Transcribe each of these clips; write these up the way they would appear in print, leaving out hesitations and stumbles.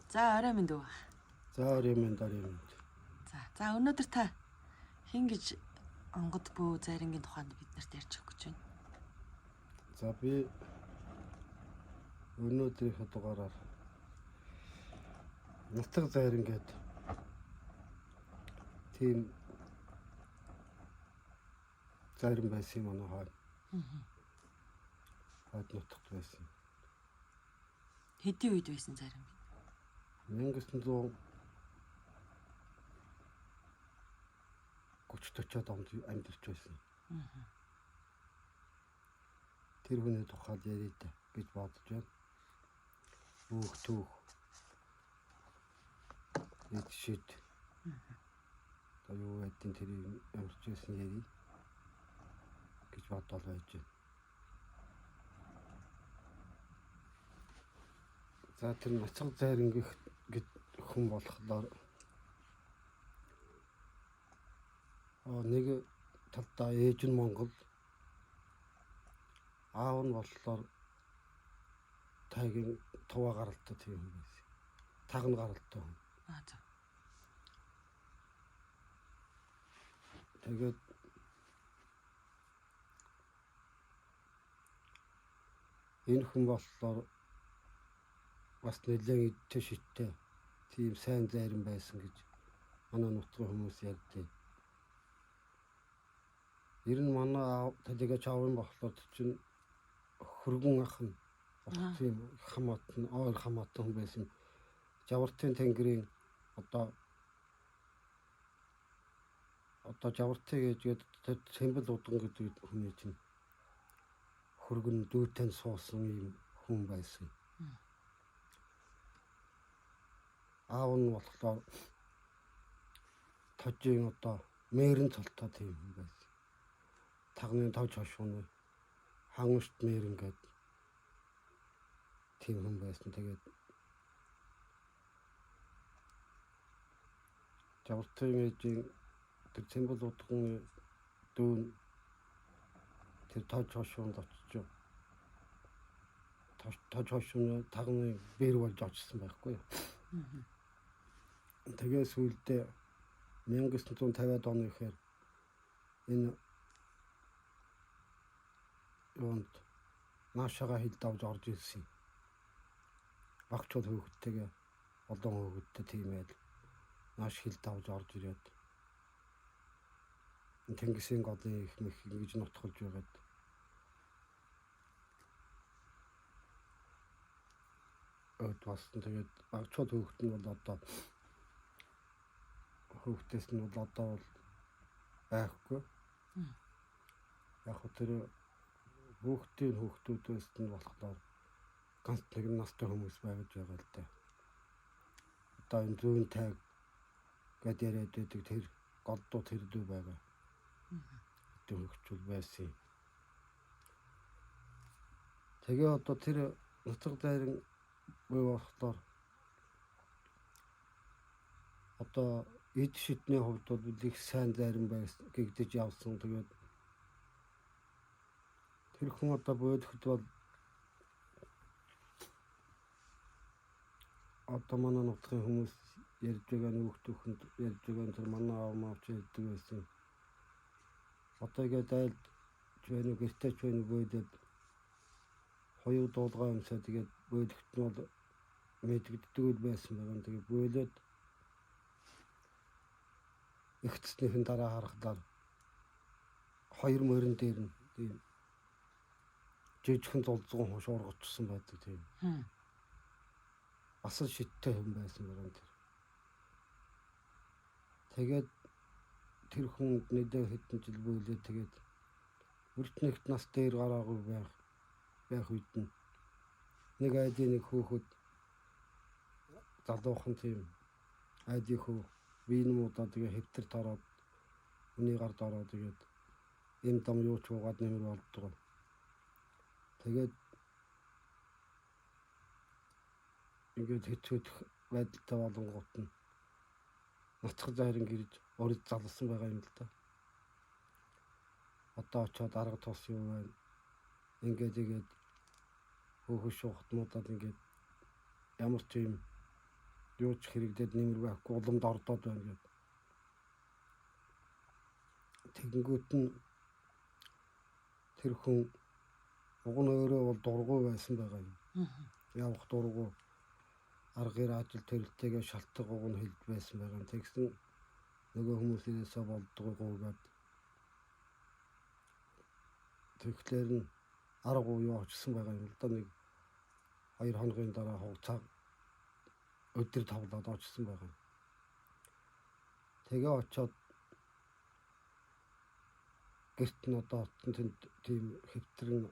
За орой минь дүү. За орой минь. За өнөөдөр та хин гэж онгод бөө зарингийн тухайд бид нарт ярьж өгөх гэж байна. За би өнөөдрийнхөө дугаараар нутаг зарин гэдэг тийм зарим байсан манай хойд. Хойд нутагт байсан. Хэдийн үед байсан зарим бэ? 1930-40-од онд амьдарч байсан. Тэр хүний тухайд ярий та гэж бодож байна. Түүх эд шид. Юу гэдгийг тэр ямарч байсан ярий гэж бодол байж байна. За тэр нацаг зарин гэд хүн болохоор нэг талдаа ээж нь Монгол, аав нь болохоор тайгийн туваа гаралтай тийм хүн байсан. Тагна гаралтай хүн. За. Тэгээд энэ хүн болохоор бас нэлээд идтэй шиттэй тийм сайн зарим байсан гэж манай нутгийн хүмүүс ярьдээ. Ер нь манай аав тэгээд аав нь болохоор чинь хөргөн ах нь тийм хамаатан ойр хамаатан хүн байсан. Жавартын тэнгэрийн одоо жавартыг гэж Цэмбэл удган гэдэг хүний чинь хөргөн дүүтэн суусан юм хүн байсан. Аав нь болохоор тожийн одоо мэрэн цолтой тийм хүн байсан. Тагны тож хошууны хангамжт мэрэн гэдэг тийм хүн байсан. Тэгээд Жавартын ээжийн тэр Цэмбэл удганы дүүн тэр тож хошуунд очиж тож хошууны тагны бэр болж очсон байхгүй юу. Тэгээ сүүлдээ 1950-аад оны ихээр энэ юунд наашаага хил давж орж ирсэн. Багчууд хөөгдтэйгээ олон хөөгдтэй тиймээд нааш хил давж орж ирээд Тэнгисийн голын их мэх ингэж нутгалж байгаад басан. Тэгээд багчууд хөөгд нь бол одоо хөөгдөөс нь бол одоо байхгүй. Яг тэр хөөгдүүдээс нь болохоор ганц нэг настай хүмүүс байж байгаа л да. Одоо энэ зүүн тайг гэд яриад байдаг тэр голдуу тэр дүү байгаа. Тэр хөгжүүл байсан. Тэгээ одоо тэр нутаг зарин буй болохоор одоо эд шидний хувьд бол их сайн зарим байсан гэгдэж явсан. Тэгээд тэр хүн одоо бодоход бол одоо манай нутгийн хүмүүс ярьж байгаа нөхдөөхөнд ярьж байгаа тэр манай аав маавч ярьдаг байсан. Одоо ингээд айлд чвэн гэртээ чвэн бөөдөд хоёр дуулгаа юмсаа тэгээд бөөлөгт нь бол мэддэгддэг байсан байгаа. Тэгээд бөөлөд ихцснийхэн дараа харахаар хоёр мөрөн дээр нь тийм жижигхэн зулзган шуургацсан байдаг тийм. Бас шидтэй хүн байсан байгаа тэр. Тэгээд тэр хүн нэдэ хэдэн жил бөөлөө тэгээд өртнэгт нас дээр гараагүй байх үед нь нэг айдын нэг хөөхөд залуухан тийм айдын хөө вин муудаа тэгээ хэвтэрт ороод хүний гард ороод тэгээд эм дам юу ч уугаад нэмэр болдгоо. Тэгээд ингээд хэцүүдэх байдалтай болонгууд нь нутаг зарин гэрж урд залсан байгаа юм л да. Одоо очиод арга тус юу байна. Ингээд хөөхөш шуухтнуудад ингээд ямар ч юм юу ч хэрэглээд нэмэр байхгүй уламд ордоод байна гэд. Тэгэнгүүт нь тэр хүн уг нь өөрөө бол дургуй байсан байгаа юм. Явах дургуй аргын ажил төрөлтэйгээ шалтгаан уг нь хэлж байсан байгаа. Тэгсэн нөгөө хүмүүсээсээ болдгоо гоогаад тэгэхээр нь арга уу очсон байгаа юм л да. Нэг 2 хоногийн дараа хугацаа өдөр тавлаад очсон байгаа. Тэгээ очоод гэрт нь одоо тэнд тийм хэвтрэн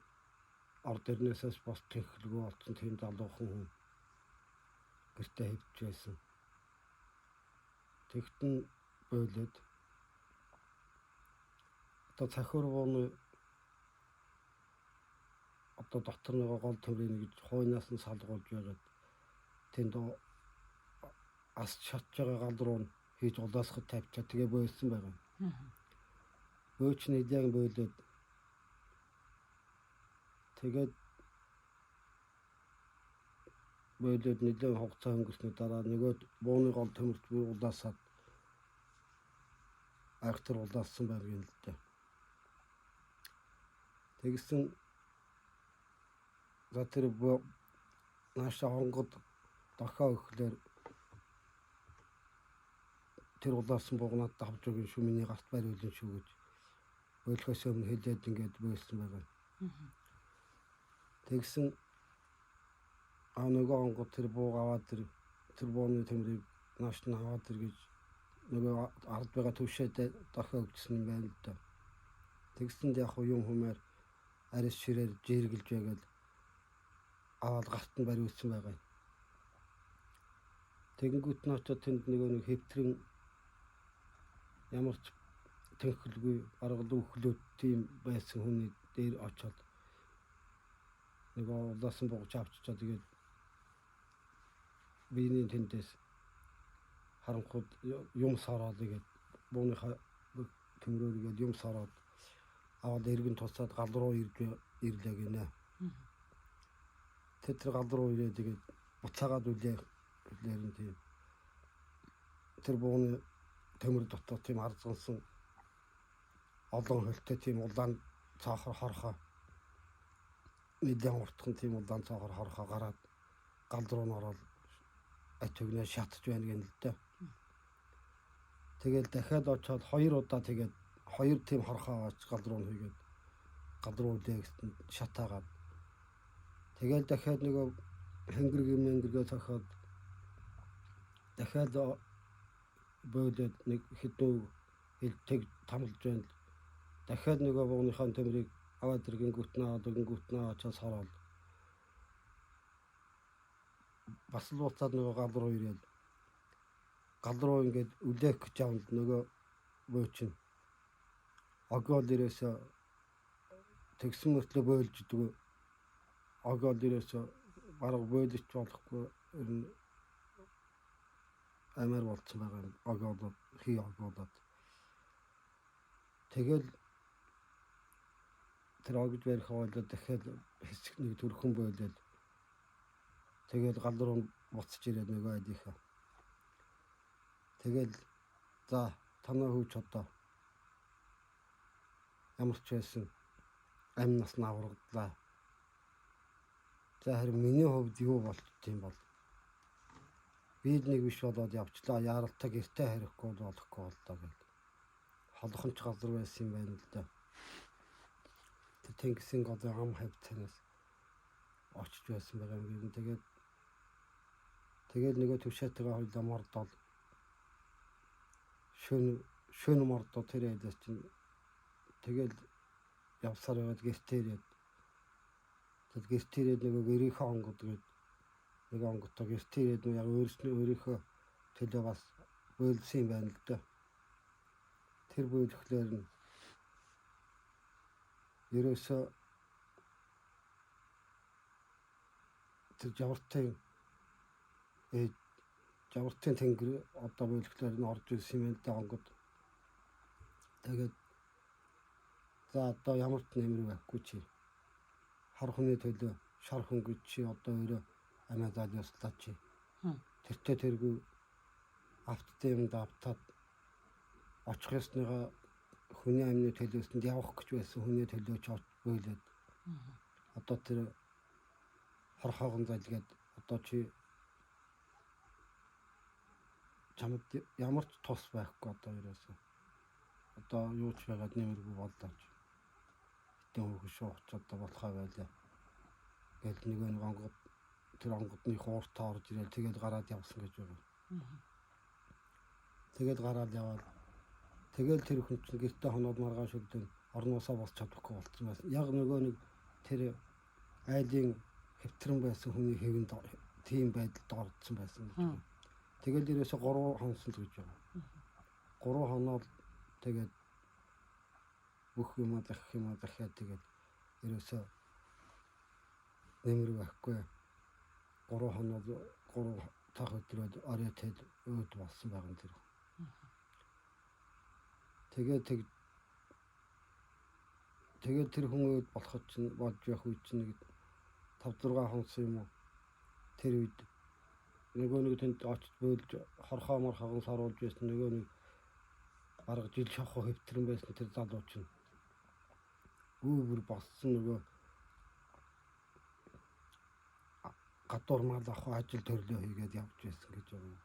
орд ирнээсээс бас технологи болсон тийм залуухан хүн гэртээ хэвж байсан. Тэгтэн бойлоод одоо цахиургооны одоо дотор нэг гол төмрийн гэж хойнаас нь салгуулж байгаад тэнд ас шатж байгаа гал руу хийж улаасхад тавьчаа тэгээ бойсон байгаа. Бөөч нийлэн бойлоод тэгээд нэлээд хугацаа өнгөрсний дараа нөгөө бууны гол төмөрт бүр улаасаад айхтар улаассан байна юм л дээ. Тэгсэн за тэр наашаа хонгод дахиад өгөхлөөр тэр улаасан буугнаад давж өгөн шүү миний гарт бариулна шүү гэж ойлгохоос өмнө хэлээд ингээд бөөсөн байгаа. Тэгсэн нөгөө хонгод тэр бууг аваад тэр бууны төмрийг нааш нь аваад гэж нөгөө ард байгаа төвшөөд дахиад өгсөн юм байна л да. Тэгсэнд яг юм хүмүүс арьс ширээр жиргэлж байгаад аваад гарт нь бариулсан байгаа. Тэгэнгүүт нь очоод тэнд нэг хэвтрэн ямар ч технологи арга дүүхлүүд тийм байсан хүний дээр очоод нөгөө улаасан буугч авчичаа тэгээд биений тэндээс харанхууд юм сараад игээд бууныхаа төмрөөргээд юм сараад аваад эргэн туцаад гал руу ирлээ гинэ. Тэр гал руу ирээд тэгээд буцаагаад үлээ гэхлээр нь тийм тэр бууны төмөр дотор тийм арзансан олон хөлтэй тийм улаан цаахар хорхоо нэгэн уртхан тийм улаан цаахар хорхоо гараад гал руу н ороод атгнаа шатж байна гэнэ л дээ. Тэгэл дахиад очоод 2 удаа тэгээд 2 тийм хорхоо оч гал руу н хийгээд гал руу үлээсэн шатаагаад тэгэл дахиад нөгөө хэнгэргээ цахаад дахиад бойлоод нэг хэдэн хэлтэг тамлж байна. Дахиад нөгөө бууныхаа төмрийг аваад ирэнгүүтнээ очоод сороод бас л уцаад нөгөө гал руу ирээд гал руу ингээд үлээх гэж яванд нөгөө бөөчин огоол ирээсээ тэгсэн мөртлөө бойлж идэг огоол ирээсээ бараг бойлж болохгүй амар болцсон байгаа юм огоолод хий огоолод тэгэл тэр огж барих хоолой дахиад хэсэг нэг төрхөн бойлоод тэгэл гал руу буцаж ирээд нөгөө адийнхаа тэгэл за танаа хүүч одоо ямар ч байсан амнаас нь аврагдлаа. За харин миний хувьд юу болт юм бол би нэг биш болоод явчлаа яаралтай гэртээ харихгүй болохгүй боллоо гэл холхонч газар байсан юм байна л да. Тэнгисийн годын ам хавцанаас очиж байсан байгаа юм гин тэгээд нөгөө төвшөөтэйгээ хойлоо мордол шөнө мордоо тэр ядас чинь тэгэл явсаар яваад гэртээ ирээд нөгөө гэрийнхээ онгод гээд нэг онготоо гэртээ ирээд яг өөрийнхөө төлөө бас бойлсон юм байна л да. Тэр бойлохлоор нь ерөөсөө тэр жавартын тэнгэр одоо бойлохлоор нь орж ирсэн юм да онгод. Тэгээд за одоо ямар ч нэмэр байхгүй чи хар хүний төлөө шар хөнгөж чи одоо өөрөө амиадаад яслаа чи тэртээ тэргүй авттай юмд автаад очих ёсныгаа хүний амны төлөөсөнд явах гэж байсан хүний төлөө ч ойлоод одоо тэр хорхоогон залгаад одоо чи чамд ямар ч тус байхгүй одоо ерөөсөө одоо юу ч байгаад нэмэргүй боллооч хитэн хөөх шууч одоо болохоо байлаа гэл нэг онгод тэр онгодны хууртаа орж ирэл тэгэл гараад явсан гэж байгаа. Тэгэл гараад яваад тэгэл тэр хүн чинь гэртээ хоноод маргааш өгдөн орноосоо босч чадахгүй болцсон байсан. Яг нөгөө нэг тэр айлын хэвтрэн байсан хүний хэвэнд тийм байдалд ордсон байсан гэж байна. Тэгэл ерөөсө 3 хонсон л гэж байгаа. 3 хоноод тэгээд бүх юм дахиад тэгээд ерөөсө нэмэр байхгүй. 3 хоноод 3 тах өдрөд оройтэд өөд болсон байгаа юм тэр. Тэгээд тэр хүн өөд болоход чинь болж явах үе чинь нэг 5-6 хонсон юм уу. Тэр үед нөгөө нэг тэнд очиж бөөлж хорхоо морхоогон саруулж байсан нөгөө нэг арга жил шахуу хэвтрэн байсан тэр залуу чинь бүр боссон нөгөө гадуур мал авах ажил төрлөө хийгээд явж байсан гэж байна.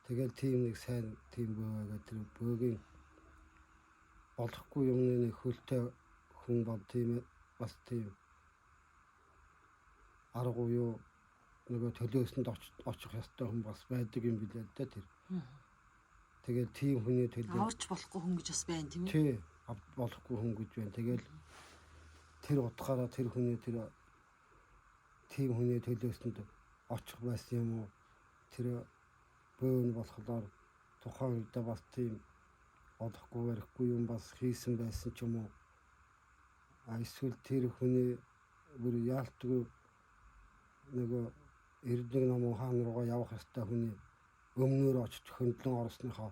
Тэгэл тийм нэг сайн тийм бөөгээд тэр бөөгийн болохгүй юмны нэг хөлтэй хүн бол тийм бас тийм арга уу нөгөө төлөөсөнд очих ёстой хүн бас байдаг юм билээ л дээ тэр. Тэгэл тийм хүний төлөө аварч болохгүй хүн гэж бас байна тийм үү? Тий, болохгүй хүн гэж байна. Тэгэл тэр утгаараа тэр хүний тэр тийм хүний төлөөсөнд очих байсан юм уу? Тэр бөөн болохоор тухайн үедээ бас тийм олохгүй барихгүй юм бас хийсэн байсан ч юм уу? Эсвэл тэр хүний бүр яалтгүй нөгөө эрдэнэ ном хаан руугаа явах ёстой хүний өмнөөр очиж хөндлөн орсныхоо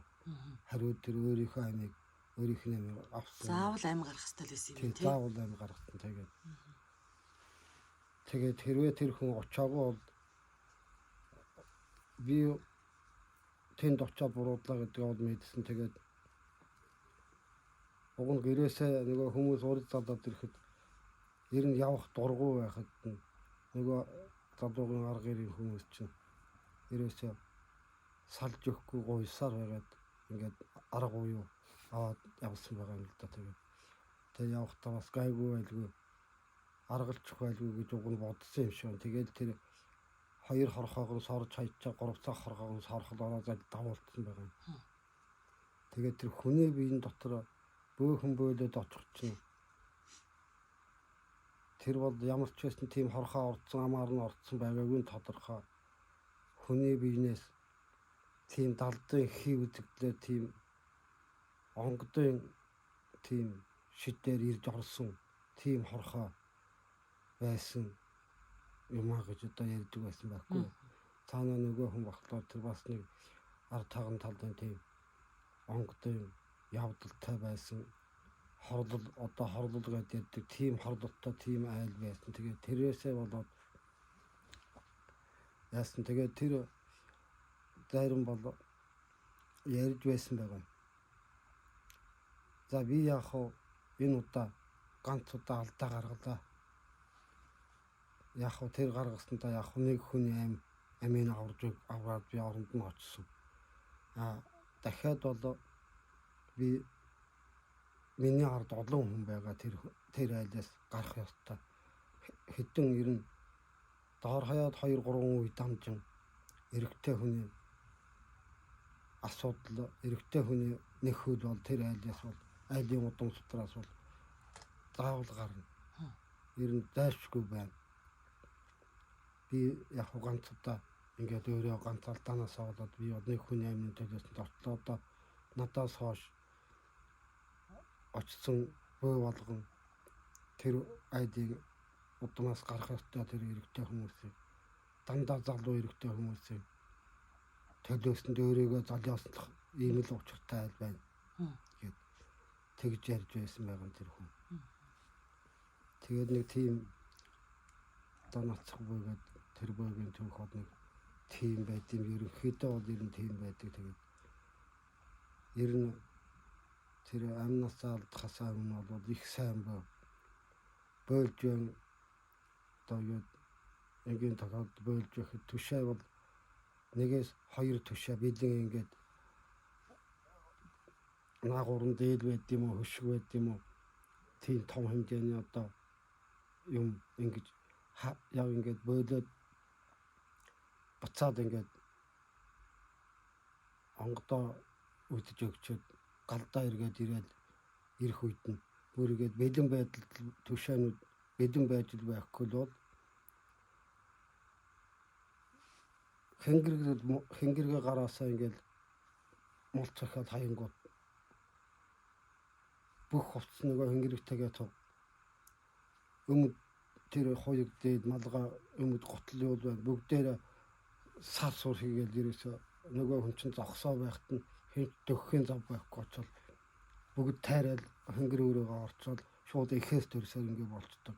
хариуд тэр өөрийнхөө амийг өөрийнхөө амийг авсан. Заавал амь гарах ёстой л байсан юм тийм. Заавал амь гаргасан тэгээд хэрвээ тэр хүн очоогүй бол би тэнд очоод буруудлаа гэдэг бол мэдсэн. Тэгээд уг нь гэрээсээ нөгөө хүмүүс урд залаад ирэхэд ер нь явах дургуй байхад нөгөө залуугийн арга гэрийн хүмүүс чинь ерөөсөө салж өгөхгүй гуйсаар байгаад ингээд арга уу аваад явсан байгаа юм л да. Тэгээд явахдаа бас гайгүй байлгүй аргалчих байлгүй гэж уг нь бодсон юм шиг. Тэгээд тэр 2 хорхоогоон сорж хайчаа 3 цаг хорхоогоон сорхолоо зал давуулсан байгаа юм. Тэгээд тэр хүний биеийн дотор бөөхөн бөөлөд очих чинь тэр бол ямар ч байсан тийм хорхоо орцсон амаар нь орцсон байгаагүй тодорхой. Хүний биенээс тийм далдын хий үзэгдлээ тийм онгодын тийм шидээр ирж орсон тийм хорхоо байсан юмаа гэж одоо ярьдаг байсан байхгүй. Цаанаа нөгөө хүн багтлаар тэр бас нэг ард таган талын тийм онгодын явдалтай байсан хорлол одоо хорлол гэдэг ярьдаг тийм хорлолтой тийм айл байсан. Тэгээд тэрээсээ болоод яасан тэгээд тэр зарим бол ярьж байсан байгаа. За би яах вэ? Энэ удаа ганц удаа алдаа гаргалаа. Яг хөө тэр гаргаснаа яг нэг хүний амийг аваад би оронд нь очсон. Дахиад бол би миний ард олон хүн байгаа тэр айлаас гарах ёстой. Хэдэн ирнэ доор хаяад 2-3 үе дамжин эрэгтэй хүний асуудал эрэгтэй хүний нэг хөл бол тэр айлаас бол айлын удам сутраас бол заавал гарна. Ер нь дайшгүй байна. Би яг ганц удаа ингээд өөрөө ганц алдаанаас болоод би одны хүний амны төлөөсөнд очлоо. Одоо надаас хойш очсон бөө болгон тэр айлын удамаас гарах ёстой тэр эрэгтэй хүмүүсийг дандаа залуу эрэгтэй хүмүүсийг төлөөсөнд өөрийгөө золиослох ийм л учиртай айл байна гэд тэгж ярьж байсан байгаа тэр хүн. Тэгээд нэг тийм одоо нацх бөөгээд тэр бөөгийн түүх од нэг тийм байд юм ерөнхийдөө бол ер нь тийм байдаг. Тэгээд ер нь тэр амнасаа алдахаас өмнө бол их сайн бойлж байна. Одоо юу энгийн тохиолдолд бойлж байхад түшээ бол 1-2 түшээ бэлэн ингээд наагуурн дээд байд юм уу хөшиг байд юм уу тийм том хэмжээний одоо юм ингэж яг ингээд бойлоод буцаад ингээд онгодоо үдэж өгчөөд галдаа ирээд ирэх үед нь бүргээд бэлэн байдал түшээнүүд бэлэн байж байхгүй бол хэнгэргээ гараасаа ингээд мул цахиад хаянгууд бүх хувцс нөгөө хэнгэрэгтэйгээ тав өмд тэр хоёуг дээд малгай өмд готл юу байна бүгдээрээ сар сур хийгээл ерөөсөө нөгөө хүн чинь зогсоо байхад нь дөхөхийн зав байхгүй очвол бүгд тайрал хэнгэр өрөөгөө орцоод шууд ихээс төрсөөр ингэ болцдог.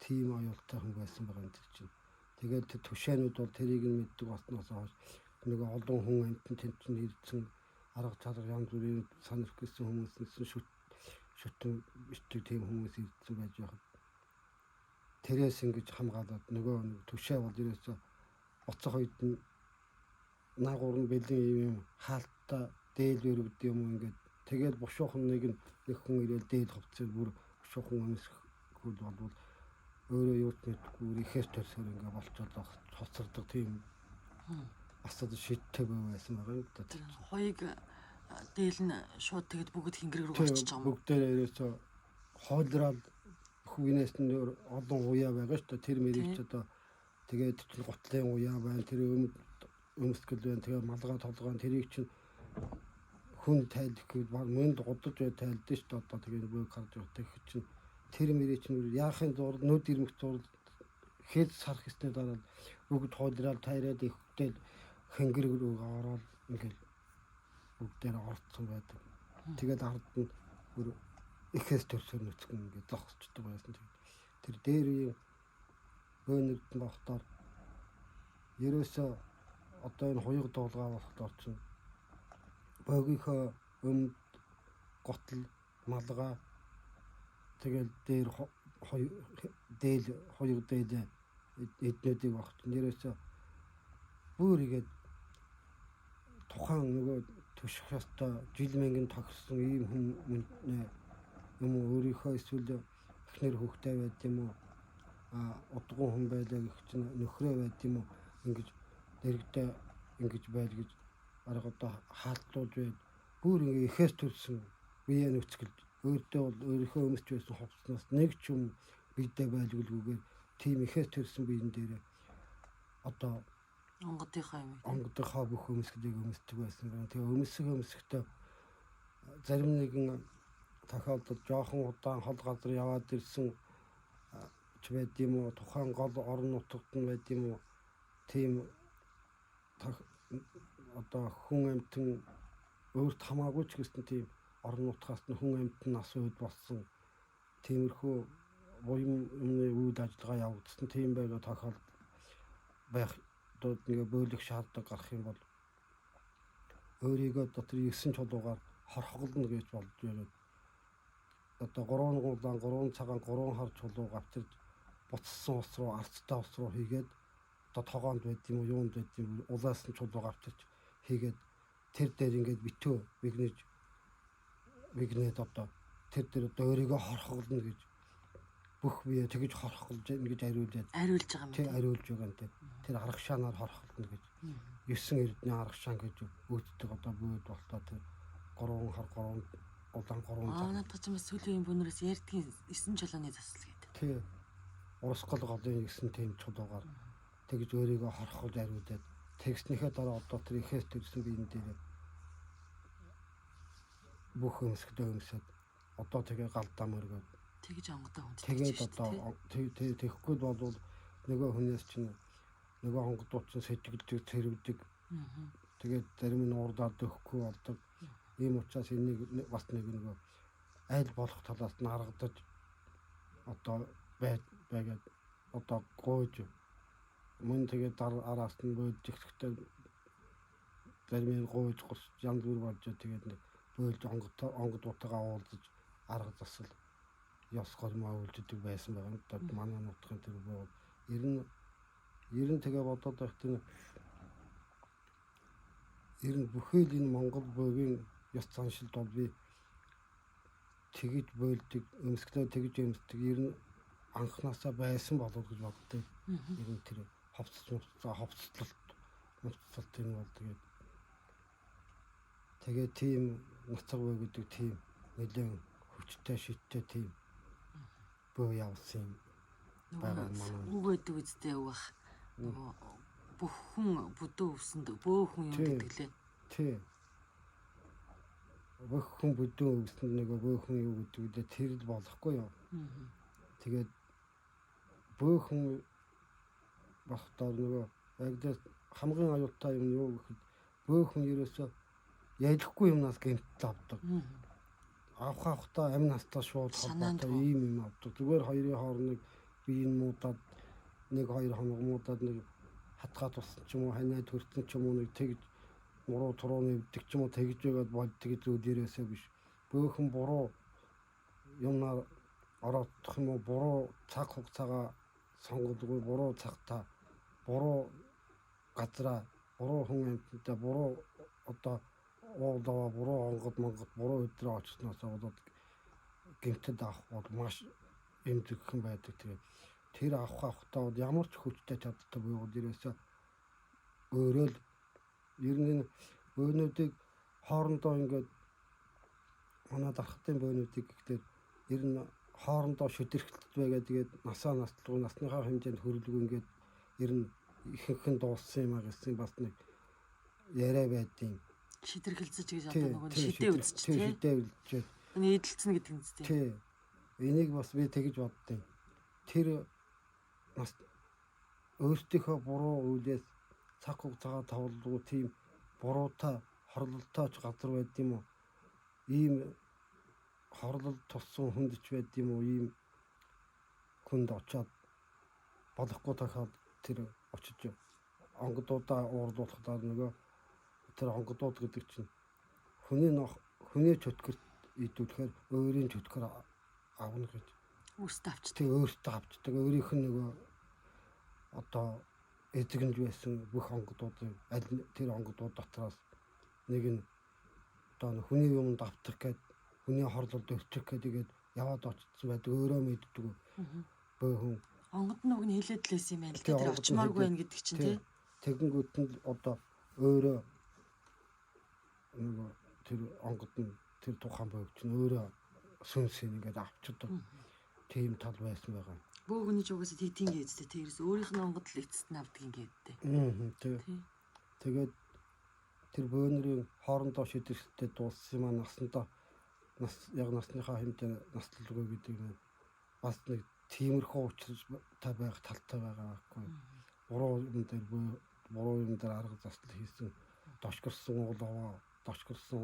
Тийм аюултай хүн байсан байгаа юм чинь. Тэгээд түшээнүүд бол тэрийг нь мэддэг болсноос хойш нөгөө олон хүн амтэн тэнцэн ирсэн арга чарга янз бүрийн сонирх гэсэн хүмүүс ирсэн шүтэн битүү тийм хүмүүс ирсэн байж байгаа. Тэрээс ингэж хамгаалаад нөгөө түшээ бол ерөөсөө оцох үед нь наагур нь бэлэн юм хаалттай дээл өргөд юм ингээд тэгээд бушуухан нэг хүн ирээл дээл хувцсыг бүр бушуухан өмсөхгүй болвол өөрөө юу ч мэдгүй ихэс төрсөөр ингээ болцоод хоцордог тийм асууд шийдтэй байсан байгаа юм да. Хоёуг дээл нь шууд тэгээд бүгд хэнгэрэг рүү орчиж байгаа юм. Бүгдээрээ ерөөсөө хоолрал хүүнээс нь олон уяа байгаа шүү дээ. Тэр мэрэгч одоо тэгээд готлын уяа байна. Тэр өмсгөл байна. Тэгээд малгай толгой тэрийг чинь хүн тайлх гэвэл мөнд годож бай тайлдсан шүү дээ. Одоо тэгээд бүгд харж байгаа гэх чинь тэр мэрэгч нь яахын зур нүд ирмэх зур хэд сарх гэсний дараа бүгд хоолрал тайраад ихтэл хэнгэрэг рүү ороод ингээл бүгдээр орцсон байдаг. Тэгээд ард нь бүр ихэс төрсөөр нүцгэн ингээд зогсчдөг байсан. Тэр дээр бөөнөрд нь багтаар ерөөсөө одоо энэ хоёуг дуулгаа болохдоор чинь богийнхоо өмд готл малгай тэгэл дээр хоёуг дээд эднүүдийг багч ерөөсөө бүр игээд тухайн нөгөө түших ёстой жил мянган тохирсон ийм хүн юм өөрийнхөө эсвэл эхнэр хүүхдээ байд юм уу удгун хүн байлаа гэх чинь нөхрөө байд юм уу ингэж дэрэгдээ ингэж байл гэж арга одоо хаалтлуулж байд бүр ингээ ихэс төрсөн бие нөхцөлж өөртөө бол өөрийнхөө өмсч байсан хувцснаас нэг ч юм бидээ байлгуулгүйгээр тийм ихэс төрсөн биен дээр одоо онгодынхаа бүх өмсгөлийг өмсдөг байсан гэнэ. Тэгээ өмсөхдөө зарим нэгэн тохиолдолд жоохон удаан хол газар яваад ирсэн ч байд юм уу тухайн гол орон нутагт нь байд юм уу тийм одоо хүн амьтан өөрт хамаагүй ч гэсэн тийм орон нутгаас нь хүн амьтан нас үед болсон тиймэрхүү буйны үйл ажиллагаа явагдсан тийм байгаа тохиолдол байх дууд ингээ бөөлөх шаарддаг гарах юм бол өөрийгөө дотор 9 чулуугаар хорхоглоно гэж болж байгаа. Одоо 3 гуулаан 3 цагаан 3 хар чулуу гавчирж буцсан ус руу арцтай ус руу хийгээд одоо тогоонд байд юм уу юунд байд юм улаас нь чулуу гавчирч хийгээд тэр дээр ингээд битүү вигнээд одоо тэр дээр одоо өөрийгөө хорхоглоно гэж бүх бие тэгж хорхолж ингэж ариулж байгаа юм. Тий ариулж байгаа юм. Тэр арга шаанаар хорхолно гэж 9 эрдний арга шаан гэж үүддэг одоо бүүд болтоо тэр 3 хар 3 улаан 3 цаг. Надад ч юм сүүлийн бүүнээс ярьдгийн 9 чулууны засал гэдэг. Тий. Урас гол голын 9 тийм чулуугаар тэгж өөрийгөө хорхолж ариулаад тэгснийхээ дараа одоо тэр ихэс төрсөн биен дээр бүх өмсгөлөө өмсөд одоо тэгээ галдаа мөргөөд тэгж онгодоо хүнд. Тэгээд одоо тэгэхгүй бол нөгөө хүнээс чинь нөгөө онгодууд чинь сэтгэлдэг цэрвдэг. Тэгээд зарим нь уурдаад өгөхгүй болдог. Ийм учраас энийг бас нэг нөгөө айл болох талаас нь харагдаж одоо байгаад одоо гойж мөн тэгээд араас нь бөөлж ихтэй зарим гойж гос янз бүр болж тэгээд нэг бөөлж онгод утгаа уулзаж арга засал ёс гормоо үлддэг байсан байгаа. Одоо манай нутгийн тэр боо ер нь тэгээ бодоод байхдаа ер нь бүхэл энэ Монгол бөөгийн ёс заншилд бол би тэгж бөөлдөг, өмсгөлөө тэгж өмсдөг ер нь анхнаасаа байсан болов гэж боддог. Ер нь тэр ховцлолт энэ бол тэгээд тийм нацаг бөө гэдэг тийм нэлээд хүчтэй шидтэй тийм бөө явсан байгаа манай. Үгээд үздэй өвөх. Нөгөө бүх хүн бүдөө өвсөнд бөөхөн юм гэдэг лээ. Тий. Бүх хүн бүдөө өвсөнд нөгөө бөөхөн юу гэдэг үлээ тэр л болохгүй юу. Тэгээд бөөхөн багтаар нөгөө яг хамгийн аюултай юм юу гэхэд бөөхөн ерөөсөө ялахгүй юмнаас гэмтэл авдаг. Авахтаа амь настаа шууд холбоотой ийм юм авдаг. Зүгээр хоёрын хоорондыг биеийн муудаад нэг хоёр хоног муудаад нэг хатгаа туссан ч юм уу ханаа төрсөн ч юм уу нэг тэгж муруу турууны өвдөг ч юм уу тэгж байгаад болдог зүйлээрээсээ биш. Бөөхөн буруу юмнаар ороодох юм уу буруу цаг хугацаагаа сонгодгүй буруу цагтаа буруу газраа буруу хүн амьтантай буруу одоо уулаа буруу онгод монгод буруу өдрөө очсноос болоод гэмтэд авах бол маш эмзэгхэн байдаг. Тэгээд тэр авахтаа ямар ч хүчтэй чаддаг байгаад ерөөсөө өөрөө л ер нь бөөнүүдийг хоорондоо ингээд манай дархтын бөөнүүдийг гэхлээр ер нь хоорондоо шүдэрхэлт байгаад тэгээд насалгүй насныхаа хэмжээнд хөрөлгүй ингээд ер нь ихэнхэн дууссан юм а гэсэн бас нэг яриа байдیں۔ Шидэрхэлцэж гэж одоо нөгөө шидээ үзчих тий. Шидээ үзчихээд. Эний эдэлцэн гэдэг юм зү тий. Тий. Энийг бас би тэгж боддیں۔ Тэр бас өөртөөхөө буруу үйлээс цаг хугацаагаа тавлгүй тийм буруутай хорлолтой газар байд юм уу? Ийм хорлол туссан хүндч байд юм уу? Ийм хүнд очоод болохгүй тахад тэр очиж онгодуудаа уурлуулахлаар нөгөө тэр онгодууд гэдэг чинь хүний чөтгөрт идүүлэхээр өөрийн чөтгөр авна гэж өөртөө авчдаг. Тэг өөртөө авчдаг. Өөрийнх нь нөгөө одоо эзэгнж байсан бүх онгодуудыг аль тэр онгодууд дотроос нэг нь одоо хүний юмд автах гээд хүний хорлолд өрчих гээд яваад очсон байдаг. Өөрөө мэддэг. Бөөхөн онгод нь уг нь хилээд лээс юм байна л да. Тэр очмооргүй байх гэдэг чинь тий. Тэгэнгүүт нь одоо өөрөө нөгөө тэр онгод нь тэр тухайн бөөгч нь өөрөө сүнсийг ингээд авчдаг. Тийм тал байсан байгаа. Бөөгний жугаас тиймгээдтэй. Тэрээс өөрийнх нь онгод л эцэст нь авдаг юм гээдтэй. Тэгээд тэр бөөнөрийн хоорондоо шидэрхтээ дууссан юм насандаа яг насныхаа хэмжээ наслалгүй гэдэг нь бас нэг тиймэрхүү учиртай байх талтай байгаа байхгүй. Буруу юм дээр арга засал хийсэн дошгорсон уулаа дошгорсон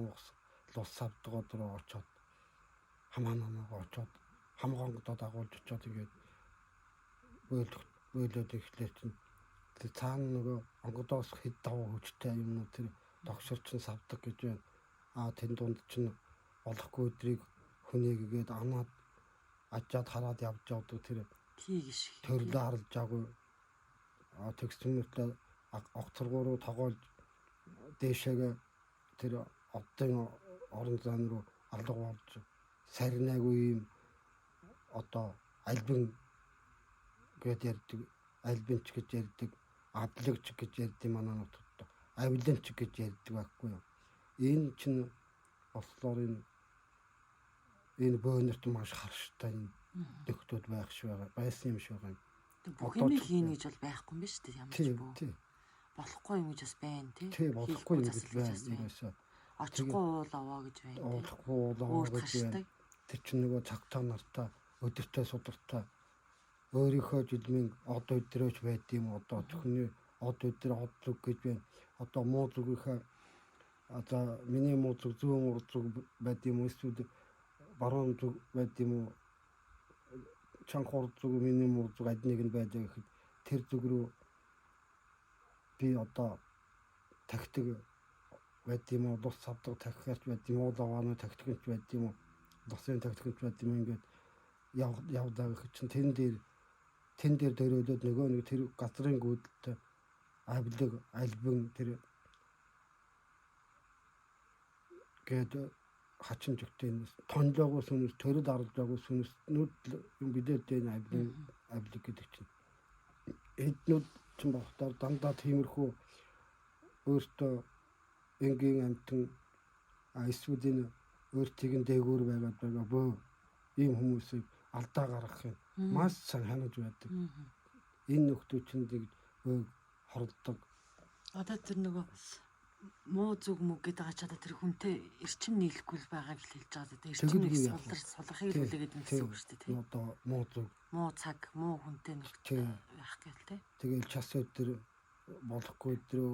лус савдгаа дөрөө очоод хамаанаага очоод хамгаангуудад агуулж очоод ингээд бөөлөд ихлээр чинь тэр цаана нөгөө онгодоос хэд даваа хүчтэй юмнууд тэр догшорчин савдаг гэж байна. Тэн дунд чинь болохгүй өдрийг хүнийгээд анаад ачаад хараад явж явдаг тэр тийгш төрлөө харалж аагүй тэгсэн мэтлээ огцоргоо руу тоглож дээшээгээ тэр одын орон зайн руу алга болж сарнаагүй юм одоо альбин гэд ярьдаг альбинч гэж ярьдаг авлагч гэж ярьдаг манай нутагт авиланч гэж ярьдаг байхгүй юу. Энэ чинь болохоор энэ бөөнөрт маш харштай нөхдөд байх шиг байсан юм шиг байна. Бүх юм хийнэ гэж бол байхгүй юм ба шүү дээ. Ямар ч бөө. Болохгүй юм гэж бас байна тий. Болохгүй юм гэж байна. Ерөөсөө очихгүй уул аваа гэж байна. Очихгүй уул аваа гэж байна. Тэр чинь нөгөө цагтаа нартаа өдөртөө судартай өөрийнхөө жилмийн од өдрөөч байд юм одоо төхний од өдөр од зүг гэж байна. Одоо муу зүгийнхээ одоо миний муу зүг зүүн урд зүг байд юм эсвэл баруун зүг байд юм уу чанхуур зүг миний муу зүг адныг нь байдаг гэхэд тэр зүг рүү би одоо тактик байд юм уу, бус савдаг тактикч байд юм уу, лаваны тактикч байд юм уу, досын тактикч байд юм ингээд явдаг гэж чинь тэн дээр дөрөөлөд нөгөө нэг тэр газрын гүйдэлтэй авлиг альбин тэр гээд хачин жигтэй тонлоогоос үнэс төрөд арлоогоос үнэс нүд юм бидээтэй авлиг гэдэг чинь эднүүд чинь багтаар дандаа тиймэрхүү өөртөө энгийн амтан эсвэл энэ өөртийг нь дээгүүр байгаад байгаа бөө ийм хүмүүсийг алдаа гаргахын маш сайн хянаж байдаг. Энэ нөхдүүд чинь тэгж хордог. Одоо тэр нөгөө муу зүг мөг гэдэг ачаад тэр хүнтэй эрчим нийлэхгүй л байгааг л хэлж байгаа. Тэр эрчим нэг сулрахыг л үлээгээд юм гэсэн үг шүү дээ. Одоо муу зүг, муу цаг, муу хүнтэй нөхдөй байх гэл те. Тэгэл час өдөр болохгүй өдрөө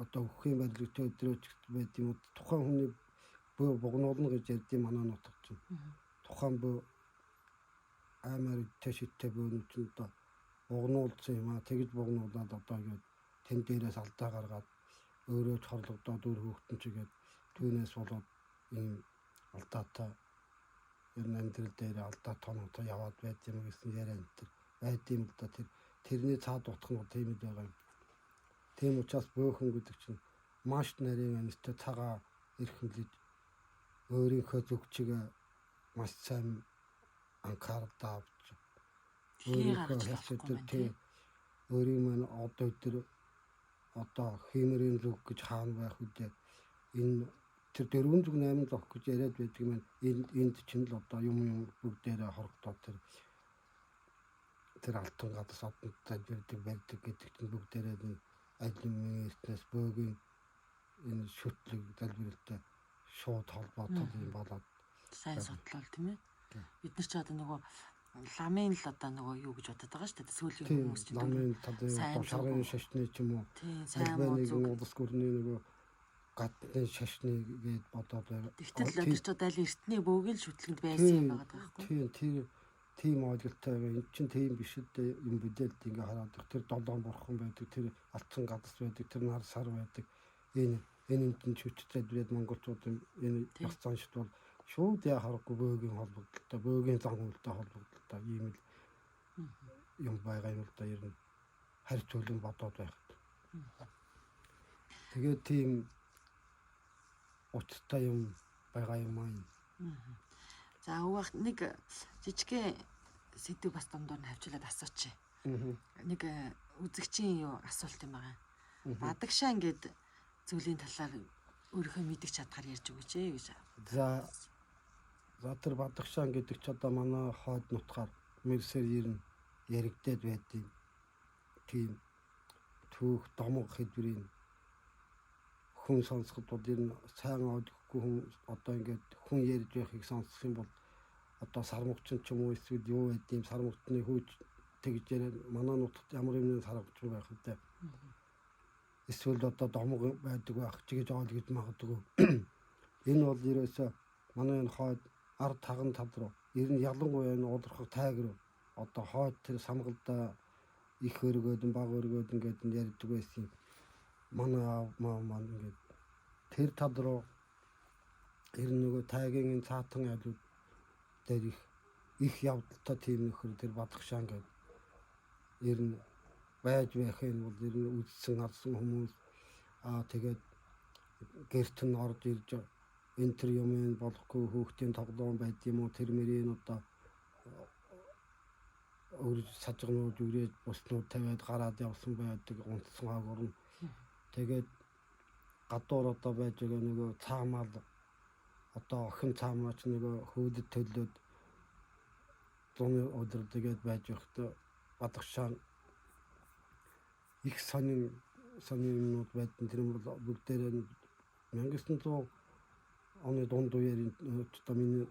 одоо өхийн барилгын өдрөө ч байд юм уу. Тухайн хүний бөө богнуулна гэж ярьдیں۔ Манай нутаг чинь. Тухайн бөө амар төшөттэй бөөнүүд чинь одоо богнуулсан юм аа. Тэгж богнуулаад одоо ингээд тэн дээрээс алдаа гаргаад өөрөө ч хорлогдоод өөр хөөхтөн чигээд түүнээс болоод ийм алдаатай энэ амьдрал дээр алдаа тоноотой яваад байт юм гэсэн яриа энэ байд юм л да. Тэрний цаад утга нь тийм л байгаа юм. Тийм учраас бөөхөн гэдэг чинь маш нарийн анистай цагаа эрхэмлэж өөрийнхөө зүгчгээ маш сайн анхаарал авч өөрийнхөө хэлсээр тийм өөрийн маань одоо өдөр одоо химэрийн зүг гэж хаана байх үедээ энэ тэр 4 зүг 8 зох гэж яриад байдаг юм. Энд чинь л одоо юм бүгдээрээ хорогдоод тэр алтан гадас одод залбирдаг байдаг гэдэг чинь бүгдээрээ энэ ажлын эртнээс бөөгийн энэ шүтлэг залбиралтай шууд холбоотой юм болоод сайн судлал тийм ээ. Бид нар ч одоо нөгөө ламын л одоо нөгөө юу гэж бодоод байгаа шүү дээ. Сүүлийн хүмүүс чинь ламын одоо шарын шашны ч юм уу. Сайн нэг улс гүрний нөгөө гадны шашны гээд бодоод байгаа. Тэгтэл одоо ч одоо аль эртний бөөгийн шүтлэгэнд байсан юм байгаа байхгүй. Тийм ойлголттой байгаа. Энд чинь тийм биш үү юм бидэлт ингээ хараад тэр долоон бурхан байдаг, тэр алтан гадас байдаг, тэр нар сар байдаг. Энэ энэ чүчтэй дээд монголчууд энэ бас заншд бол шууд яа харахгүй бөөгийн холбогдолтой, бөөгийн зан үйлтэй холбогдолтой ийм л юм байгаа юм л да. Ер нь харьцуулан бодоод байхад. Тэгээд тийм утгатай юм байгаа юм аа. За өвөх нэг жижигхэн сэдв бас дундуур нь хавчуулаад асуучих. Нэг үзэгчийн юу асуулт юм байгаа. Бадагшаан гэд зүйлийн талаар өөрийнхөө мэдих чадхаар ярьж өгөөч ээ гэж. За тэр бадагшаан гэдэг ч одоо манай хойд нутгаар мэрсээр ирнэ яригдээд байдیں۔ Тийм түүх домог хэлбэрийн хүн сонсоход бол ер нь сайн ойлгохгүй хүн одоо ингээд хүн ярьж байхыг сонсох юм бол одоо сармөгчин ч юм уу эсвэл юу байдیں۔ Сармөгчны хөөж тэгж яриад манай нутагт ямар юм сармөгчин байх вэ? Эсвэл одоо домог байдаг байх ч гэж ойлгож магадгүй. Энэ бол ерөөсөө манай энэ хойд ард таган тал руу ер нь ялангуяа энэ удирхах тайг руу одоо хойд тэр самгалдаа их өргөөдөн баг өргөөд ингээд ярьдаг байсан. Манай маань ингээд тэр тал руу ер нь нөгөө тайгийн энэ цаатан айлууд дээр их явдалтай тийм нөхөр тэр бадагшаан гэдэг ер нь байж байхын бол ер нь үдсэн харсан хүмүүс тэгээд гэрт нь орж ирж энэ тэр юм болохгүй хөөхтийн тоглоом байд юм уу тэр мөрийн одоо өөр сажигнууд үрээд буснууд тавиад гараад явсан байдаг унтсан хаагуурна. Тэгээд гадуур одоо байж байгаа нөгөө цаамаал одоо охин цаамаач нөгөө хөөдөд төлөөд зуны өдөр тэгээд байж байхдаа бадагшаан их сонин юмнууд байдсан. Тэр бол бүгдээрээ 1900 оны дунд үеийн одоо миний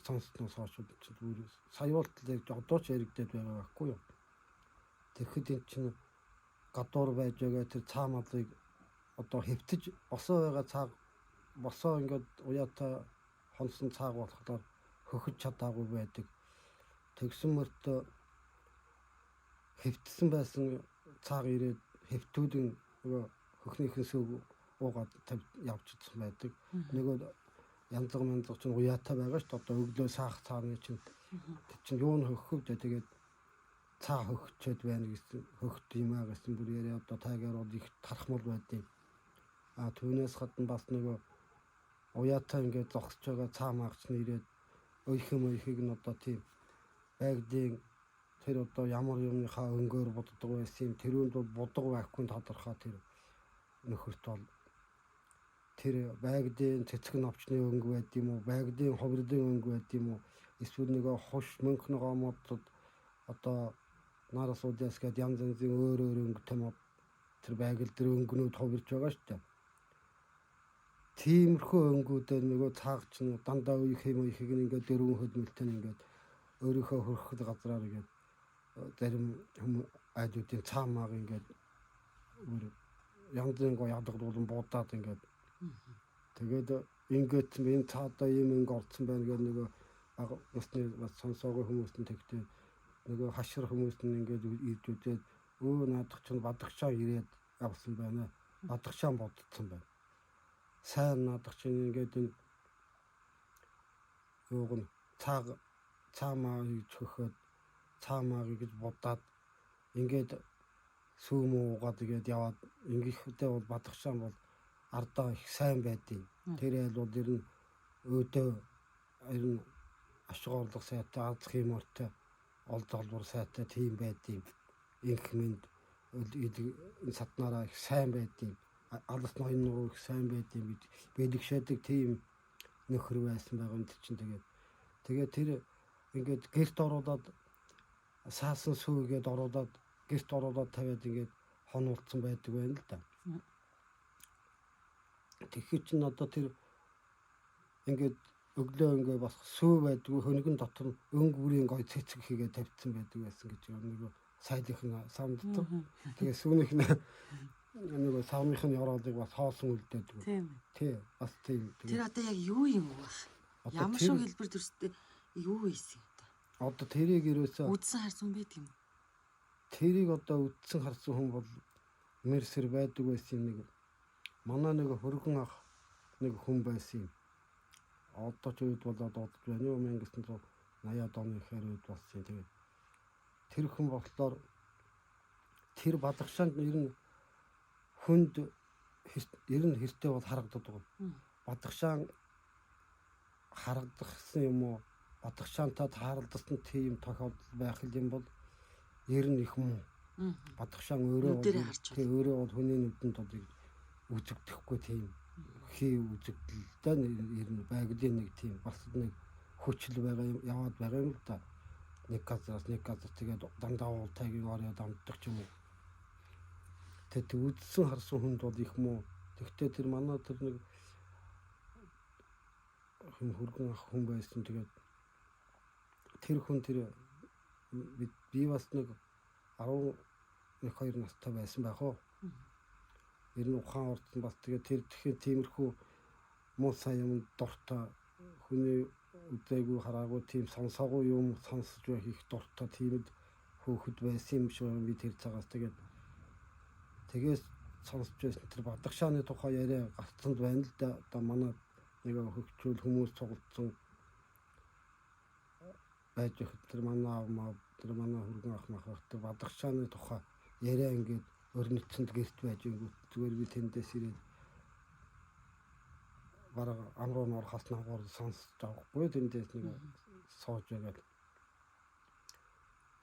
сонсноос хойш сая болтол ярьж одоо ч яригдээд байгаа байхгүй юу. Тэгэхэд эн чинь гадуур байж байгаа тэр цаамаалыг одоо хэвтэж босоо байгаа цааг босоо ингээд уяатай хонсон цааг болохоор хөхөж чадаагүй байдаг. Тэгсэн мөртөө хэвтсэн байсан цааг ирээд хэвтүүдэн нөгөө хөхнийхэн сүг уугаад явчихсан байдаг. Нөгөө янз бүрийн чинь уяатай байгаа шүү дээ. Одоо өглөө саах цааны чинь юу н хөхөвдөө тэгээд цаа хөхчөөд байна гэсэн хөхт юм аа гэсэн бүр яриа одоо таагаар бол их тархмал байдیں۔ Түүнээс гадна бас нөгөө уяатай ингээд зогсож байгаа цаа маагч нь ирээд өйхийг нь одоо тийм байгдیں۔ Тэр одоо ямар юмныхаа өнгөөр боддог байсан юм. Тэрүүнд бол бодог байхгүй тодорхой тэр нөхөрт бол тэр байгдیں цэцэг навчны өнгө байд юм уу, байгдیں ховролын өнгө байд юм уу, эсвэл нөгөө хуш мөнхнөгөө модод одоо нараас удаас гээд янз янзын өөр өнгөтэй мод тэр байгэл дээр өнгөнүүд ховрж байгаа шүү дээ. Тиймэрхүү өнгүүдээр нөгөө цаагч нь дандаа үеийг ингээд дөрвөн хөдөлмөлтэй ингээд өөрийнхөө хөрөх газраар ингээд зарим айдуудын цаа мааг ингээд янзын гоо ядгалуулан буудаад ингээд тэгээд ингээд энэ цаадаа юм өнгө орцсон байна гэдэг нөгөө усны бас сонсоогүй хүмүүс нь тэгтээ нөгөө хашир хүмүүс нь ингээд ирж үзээд наадах чинь бадагчаа ирээд явсан байна. Бадагчаа бодсон байна. Сайн наадах чинь ингээд энэ юуг нь цаа мааг чөхөөд цаа мааг гэж будаад ингээд сүүм уугаад тэгээд яваад ингэхдээ бол бадагчаа бол ардаа их сайн байдیں۔ Тэр айлууд ер нь өөдөө ер нь ашгоорлох сайтай азах юм ортой олд олбор сайтай тийм байдیں۔ Инх мэд энэ сатнараа их сайн байдیں۔ Алс ноён нуруу их сайн байдیں гэж бэлгшээдэг тийм нөхөр байсан байгаа юм чинь тэгээд тэр ингээд гэрт оруулаад саасан сүүгээд оруулаад гэрт оруулаад тавиад ингээд хонуулсан байдаг байна л да. Тэгэхээр чинь одоо тэр ингээд өглөө ингээд бас сүү байдгүй хөнигэн дотор өнгө бүрийн гой цэцэг хийгээд тавьсан байдаг байсан гэж нэг сайлынхан самддаг. Тэгээ сүүнийх нь нөгөө савных нь ороолыг бас хоосон үлдээдэг. Тий, бас тийм. Тэр одоо яг юу юм бэ? Ямар шиг хэлбэр төрстэй юу ийсэн юм та? Одоо тэрийг ерөөсөө үдсэн харсан байт юм. Тэрийг одоо үдсэн харсан хүн бол мэрсэр байдаг байсан нэг манай нэг хөргөн ах нэг хүн байсан юм. Одоо ч үед болоод одож байна юу 1980-аад оны ихэр үед болсон юм. Тэгээд тэр хүн болохоор тэр бадагшаанд ер нь хүнд ер нь хэртэй бол харагддаг. Бадагшаан харагдсан юм уу? Бадагшаантай тааралдсан тийм тохиолдол байх юм бол ер нь их муу. Бадагшаан өөрөө бол хүний нүдэнд бол үзэгдэхгүй тийм хий үзэгдэлтэй ер нь байгдлын нэг тийм бас нэг хүчил байгаа юм яваад байгаа юм л да. Нэг газраас тэгээд дандаа уултайг ороод амддаг ч юм уу. Тэд үдсэн харсан хүнд бол их муу. Тэгтээ тэр манай тэр нэг хөргөн ах хүн байсан. Тэгээд тэр хүн тэр би бас нэг 11-2 настай байсан байх уу. Ер нь ухаан орсон бас тэгээд тэр тэгэхээр тиймэрхүү муу сайн юм дуртай хүний үзээгүй хараагүй тийм сонсоогүй юм сонсож байх их дуртай тиймд хөөхд байсан юм шиг би тэр цагаас тэгээс сонсож байсан тэр бадагшааны тухай яриа гарцсанд байна л да. Одоо манай нэг хөгжүүл хүмүүс цуглдсан байж их тэр манай аав тэр манай хөргөн ах мах тэр бадагшааны тухай яриа ингээд өрнөцөнд гэрт байж зүгээр би тэндээс ирээд бараг амруу нор хаснаагаар сонсож авахгүй тэндээс нэг сууж байгаад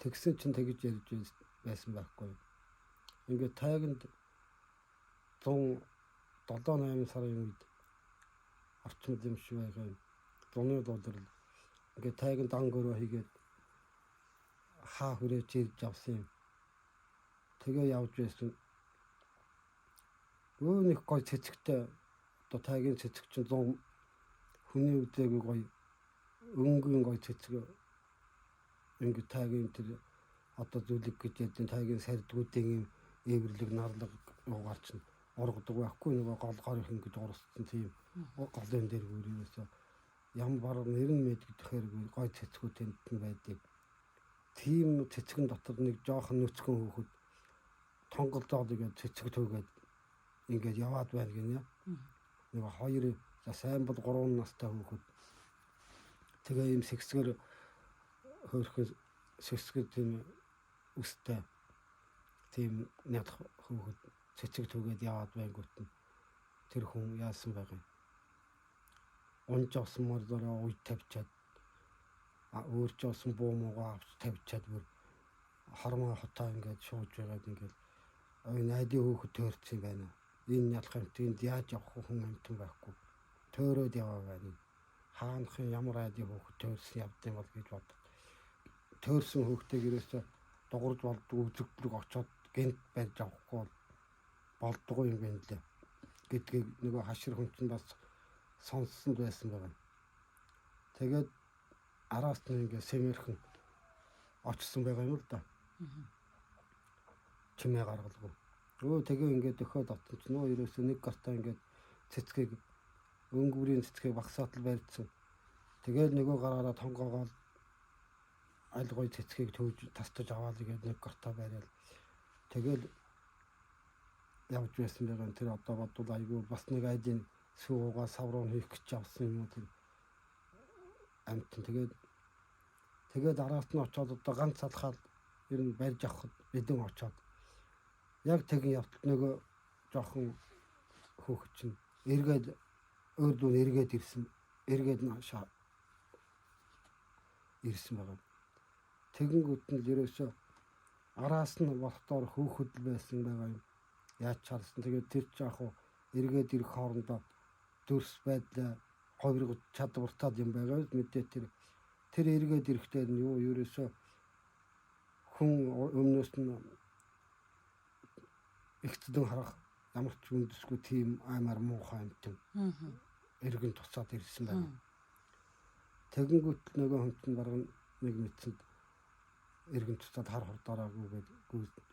тэгсэн чинь тэгж ярьж байсан байхгүй. Ингээд тайганд 7-8 сарын үед орчмод юм шиг байгаа юм. Зуны доллар ингээд тайганд ангөрөө хийгээд хаа хүрээж ирж авсан юм. Тэгээ явж байсан. Нэг гой цэцэгтэй одоо тайгийн цэцэг чинь 100 хүний үдээгүй гой өнгөн гой цэцэг ингээд тайгийн тэр одоо зүйлэг гэж ядын тайгийн сардгуудын юм эвэрлэг нарлаг уугаар чинь ургадаг байхгүй нөгөө голгоор ингэж урссан тийм голын дээр үрээсээ ямар бараг нэрэн мэдгэдэхээр гой цэцгүүд тэнд нь байдаг. Тийм цэцгэн дотор нэг жоохон нүцгэн хөөхөд тонголдоод игээд цэцэг төгөөд ингээд яваад байна гинэ. Нэг хоёр сайн бол 3 настай хүүхэд. Тэгээ ийм сэгсгэр хөөрхөн сэгсгэр тийм өстэй. Тийм нэг хүүхэд цэцэг түгээд яваад байнгут нь тэр хүн яасан байгаа юм. Унжсан мордороо уй тавьчаад өөрчөөсөн буу муугаа авч тавьчаад бүр хормоо хотоо ингээд шууж байгаад ингээд ой найдын хүүхэд төөрсөн байна. Энэ ялах юм тэнд яаж явах хүн амтан байхгүй. Төөрөөд яваа байна. Хаанхын ямар айдын хүүхэд төөрсөн явдсан бол гэж бод. Төөрсөн хүүхдээ гэрээсээ дугуурж болдгоо үзэгдлэг очоод гэнт барьж авахгүй болдгоо юм байна лээ. Гэдгийг нөгөө хашир хүн чинь бас сонссон байсан байгаа. Тэгээд араас нь ингээ сэмэрхэн очсон байгаа юм л да. Чимээ гаргалгүй. Тэгээ ингээд өхөөд авсан чинь нөө ерөөсөө нэг гартаа ингээд цэцгийг өнгөрийн цэцгийг багсаатал барьдсан. Тэгээд нөгөө гараараа тонгоогоод аль гой цэцгийг төвж тастаж аваад игээд нэг гартаа бариад тэгээд явж байсан байгаа. Тэр одоо бодвол айгүй бас нэг айдын суугаа савруу хийх гэж авсан юм уу тэр амтэн тэгээд араас нь очоод одоо ганц алхаад ер нь барьж авахд бидэн очоод яг тэгин явтал нөгөө жоохон хөөх чинь эргээд өөрдөө эргээд эргээд наашаа ирсэн байгаа. Тэгэнгүүт нь ерөөсөө араас нь болохдоор хөөхөд байсан байгаа юм. Яаж чарсан тэгээд тэр ч яг эргээд ирэх хоорондоо дөрс байдлаа ховиргож чадвартаад юм байгаа мэдээ тэр эргээд ирэхдээ нь юу ерөөсөө хүн өмнөөс нь ихтдэн харах ямар ч үндэсгүй тийм аймаар муухай амтэн эргэн туцаад ирсэн байна. Тэгэнгүүт нөгөө хүн чинь бараг нэг мэдсэнд эргэн туцаад хар хурдаараа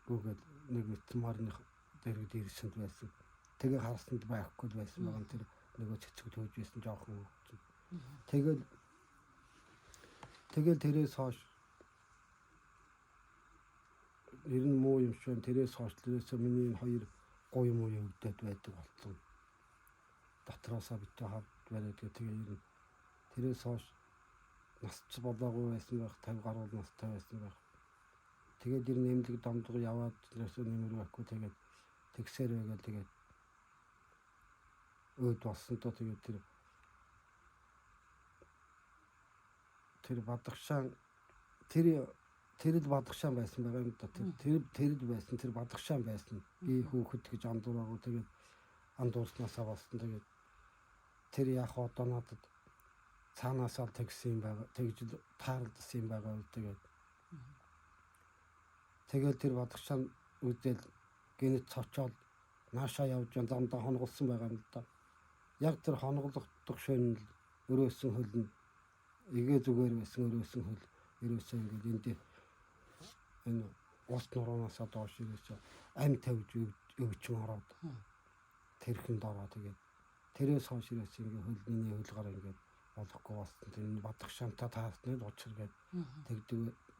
гүгээд нэг мэдсэн марных дэргэд ирсэнд байсан. Тэгээ харсанд байхгүй байсан байгаа тэр нөгөө цэцэг төөж байсан жоохон хүн. Тэгэл тэрээс хойш ер нь муу юм шиг тэрээс хойш тэрээс миний энэ хоёр гой муу өвдөд байдаг болсон. Дотроосоо битээ хавд бариад тэгээ ер нь тэрээс хойш насч болоогүй байсан байх 50 гаруй настай байсан байх. Тэгээд ер нь эмнэлэг домдго яваад тэрээс нэмэр байхгүй тэгээд тэгсээр байгаад тэгээд өөд болсон то тэгээд тэр бадагшаан тэрд бадагшаан байсан байгаа юм да. Тэрд байсан тэр бадагшаан байсан. Би хүүхэд гэж андуураагүй тэгээд андуурснаасаа болсон тэгээд тэр яг одоо надад цаанаасаа тэгсэн юм байгаа. Тэгж таарлсан юм байгаа тэгээд тэр бадагшаан үдэл гинэт цочоод наашаа явж дандаа хонголсон байгаа юм да. Яг тэр хонголох шөнө өрөөсөн хөлн игээ зүгээр байсан өрөөсөн хөл ерөөсөө ингээд энд энэ уус нуруунаасаа доош ерөөсөө ам тавьж өвчин ороод тэрхэн дороо тэгээд тэрээс хойш ерөөсөө ингээд хөлний хөлгөр ингээд болохгүй болсон. Тэр бадагшаантаа таасны учиргээд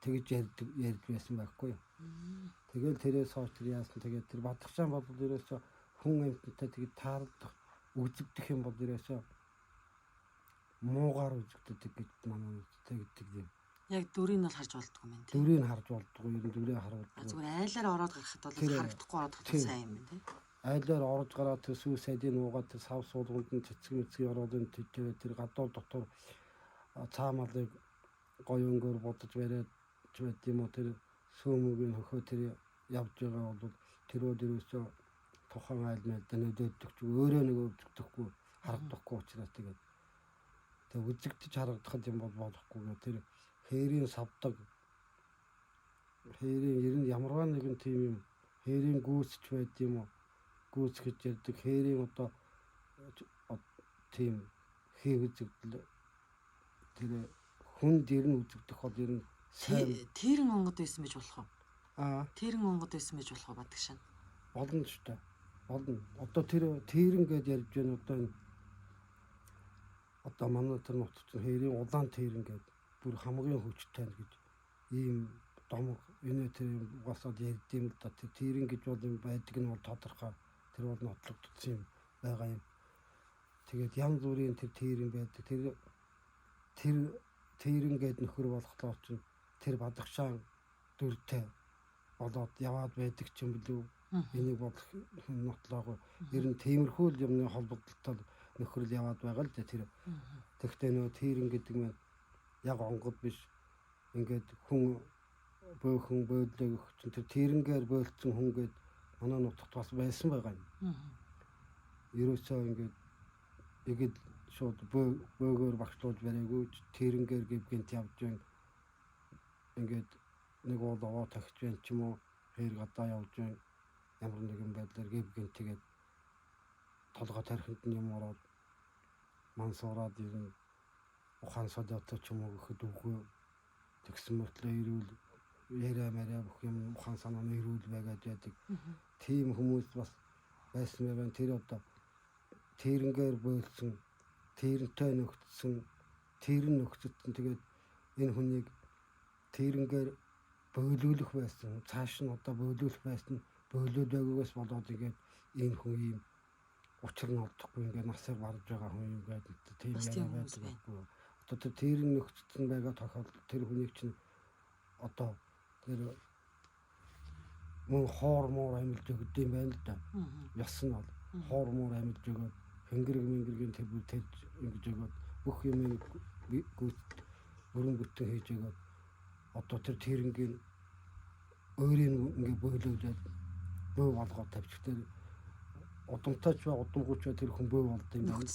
тэгж ярьд байсан байхгүй юу. Тэгэл тэрээс хойш тэр яасан тэгээд тэр бадагшаан бол ерөөсөө хүн амьтантай тэгээд таарлах үзэгдэх юм бол ерөөсөө муугаар үзэгддэг гэж манай тэгдэг юм. Яг дүрийг нь бол харж болдгоо юм тий. Дүрийг харж болдгоо ер нь дүрийг харуулдаг. Зүгээр айлаар ороод гарахад бол харагдахгүй ороод гарах сайн юм байна тий. Айлаар орж гараад тэр сүү сайдын уугаад тэр сав суулганд нь цэцэг мэцэг ороод энэ тэр гадуур дотор цаамалыг гоё өнгөөр бодож бариад ч байд юм уу тэр сөөмөгийн хөхөө тэр явж байгаа бол тэрөө дээрөөсөө тухайн айл мэдээ нөдөөддөг ч өөрөө нэг өвдөгдөхгүй харагдахгүй учраас тэгээд үзэгдэж харагдах юм бол болохгүй тэр хээрийн савдаг хээрийн ер нь ямарваа нэгэн тийм юм хээрийн гүйсч байд юм уу гүйс гэж ярьдаг хээрийн одоо тийм хээ үзэгдэл тэр хүнд ер нь үзэгдэх бол ер нь тэрэн онгод байсан байж болох уу? Тэрэн онгод байсан байж болох уу бадагшаа? Болно ч та. Болно. Одоо тэрэн гэж ярьж байна одоо энэ одоо манай тэр нутагт хээрийн улаан тэрэн гэдэг бүр хамгийн хүчтэй гэж ийм домог энэ тэр угаасаа ярьд юм л да тэрэн гэж бол юм байдаг нь бол тодорхой Тэр бол нотлогдсон юм байгаа юм. Тэгээд янз бүрийн тэр тээрэн байдаг. Тэр тээрэнгээд нөхөр болохлоор чинь тэр бадагшаан дүртэй болоод яваад байдаг ч юм билүү. Энийг бодох нотлоогүй. Ер нь тиймэрхүү юмны холбогдлолтой нөхрөл яваад байгаа л да тэр. Тэгтээ нөө тээрэн гэдэг нь яг онгод биш. Ингээд хүн бөөхөн бөөдлөг өгч тэр тэрнгээр бөөлцсөн хүн гээд манай нутагт бас байсан байгаа юм. Ерөөсөө ингээд шууд бөөгөр багшлуулж барайгүй тэрнгээр гівгэнт явж байна. Ингээд нэг бол овоо тагч байна ч юм уу хэр гадаа явж байна. Ямар нэгэн байдлаар гівгэнт тэгээд толгой тархинд нь юм ороод мансуураад ирнэ. Ухаан содотой ч юм уу гэхэд үгүй. Тэгсэн мөртлөө ирүүл яриа мараа бүх юм ухаан санааны ирүүл байгаад байдаг. Тийм хүмүүс бас байсан байгаа. Тэр одоо тэрнгээр бөөлсөн, тэрнтэй нөхцсөн, тэрн нөхцсөн. Тэгээд энэ хүнийг тэрнгээр бөөлүүлэх байсан. Цааш нь одоо бөөлүүлэх байсан. Бөөлүүлээгүйгээс болоод ингээд энэ хүн юм учир нь олдохгүй ингээд насыг барж байгаа хүн юм гэдэг тийм яриа байдаг. Одоо тэр тэрн нөхцсөн байгаа тохиолдолд тэр хүнийг чинь одоо тэр мөн хормоор амьлж өгд юм байна л да. Яс нь бол хормоор амьлж өгөөд хэнгэргийн тэр бүр тэр ингэж өгөөд бүх юм өрөн бүтэн хийж өгөөд одоо тэр тэрнгийн өөрийн ингэ бөөлөөд бөө болгоод тавьчих. Тэр удамтайч ба удамгүйч тэр хүн бөө болд юм байна.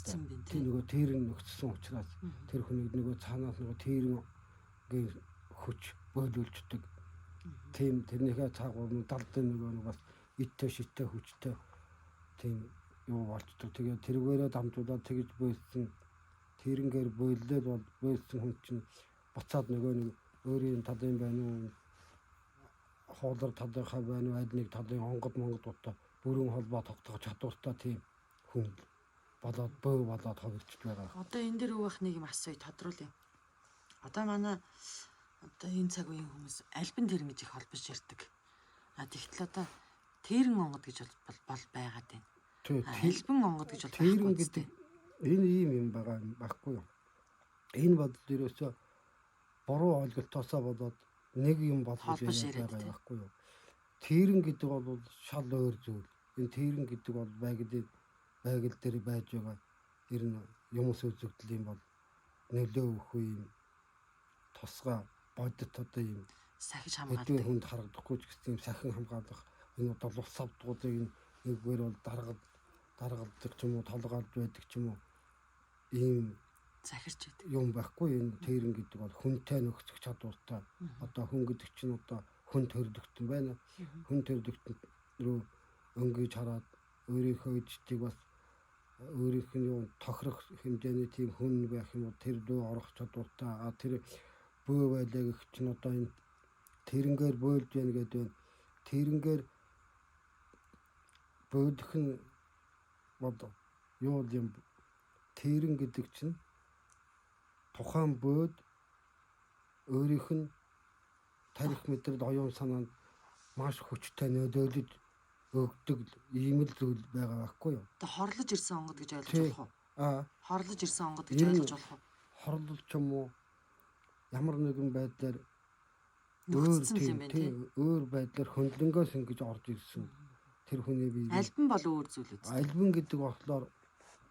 Тэр нөгөө тэрн нөхцсөн учраас тэр хүнийг нөгөө цаанаас нөгөө тэрнгийн хүч бөөлүүлждэг. Тийм тэрнийхээ цаагуур нь далдын нөгөө бас иттэй шиттэй хүчтэй тийм юу болчдөг. Тэгээд тэргээрээ дамжуулаад тэгж бөөсөн тэрнгээр бөөллээд бол бөөсөн хүн чинь буцаад нөгөө нэг өөрийн талын байна уу хоолор талынхаа байна уу аль нэг талын онгод одоо бүрэн холбоо тогтоох чадвартай тийм хүн болоод бөө болоод ховигдчихж байгаа. Одоо энэ дээр өөх нэг юм асууя тодруулъя. Одоо манай одоо энэ цаг үеийн хүмүүс альбин тэрэн гэж их холбож ярьдаг. Тэгтэл одоо тэрэн онгод гэж бол байгаад байна. Альбин онгод гэж бол тэрэн гэдэг энэ ийм юм байгаа юм баггүй юу. Энэ бодол ерөөсөө буруу ойлголтоосоо болоод нэг юм болгож байгаа байхгүй юу. Тэрэн гэдэг бол шал өөр зүйл. Энэ тэрэн гэдэг бол байгал дээр байж байгаа ер нь юмс үзэгдэл юм бол нөлөө өгөх юм тусгай бодит одоо юм сахиж хамгаалдаг. Хэдэн хүнд харагдахгүй ч гэсэн сахин хамгаалах энэ бол ус авдгуудыг нэггээр бол даргалдаг ч юм уу толгоолж байдаг ч юм уу ийм захирч байдаг юм байхгүй. Энэ тэрэн гэдэг бол хүнтэй нөхцөх чадвартай. Одоо хүн гэдэг чинь одоо хүн төрөлхтөн байна. Хүн төрөлхтөн рүү өнгөж хараад өөрийнхөө эдтийг бас өөрийнх нь юу тохирох хэмжээний тийм хүн байх юм бол тэр рүү орох чадвартай. Тэр бөө байлаа гэх чинь одоо энэ тэрнгээр бөөлж яана гэдэг нь тэрнгээр бөөлөх нь одоо юу юм тэрэн гэдэг чинь тухайн бөөд өөрийнх нь тарих мэдрэл оюун санаанд маш хүчтэй нөлөөлөж өгдөг ийм л зүйл байгаа байхгүй юу. Одоо хорлож ирсэн онгод гэж ойлгож болох уу? Хорлож ирсэн онгод гэж ойлгож болох уу? Хорлол ч юм уу ямар нэгэн байдлаар өөр байдлаар хөндлөнгөөс ингэж орж ирсэн. Тэр хүний бие альбин бол өөр зүйл үү? Альбин гэдэг болохоор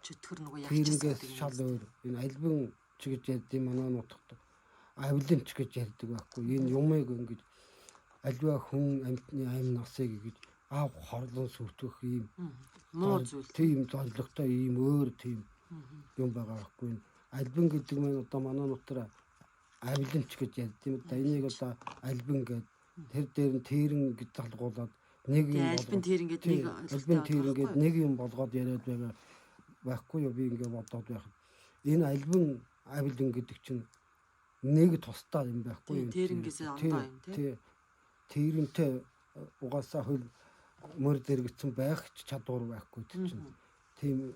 чөтгөр нөгөө ягчсан гэдэг шал өөр. Энэ альбин ч гэж ярьдیں۔ Манай нутагт авилын ч гэж ярьдаг байхгүй. Энэ юмыг ингэж альва хүн амьтны амь насыг гэж аав хорлон сүртгөх ийм муу зүйл. Тийм зоригтой ийм өөр тийм юм байгаа байхгүй. Альбин гэдэг нь одоо манай нутгаар авилын ч гэж ярьдیں۔ Энийг одоо альбин гэдэг тэр дээр нь тэрэн гэж залгуулад нэг юм альбин тэрэн гэдэг нэг юм болгоод яриад байгаа байхгүй юу. Би ингэ бодоод байхад энэ альбин авилын гэдэг чинь нэг тусдаа юм байхгүй юу. Тэрэнгээс ондоо юм тий. Тэрэнтэй угаасаа хөл мөр дэрэгцэн байх чадвар байхгүй чинь. Тийм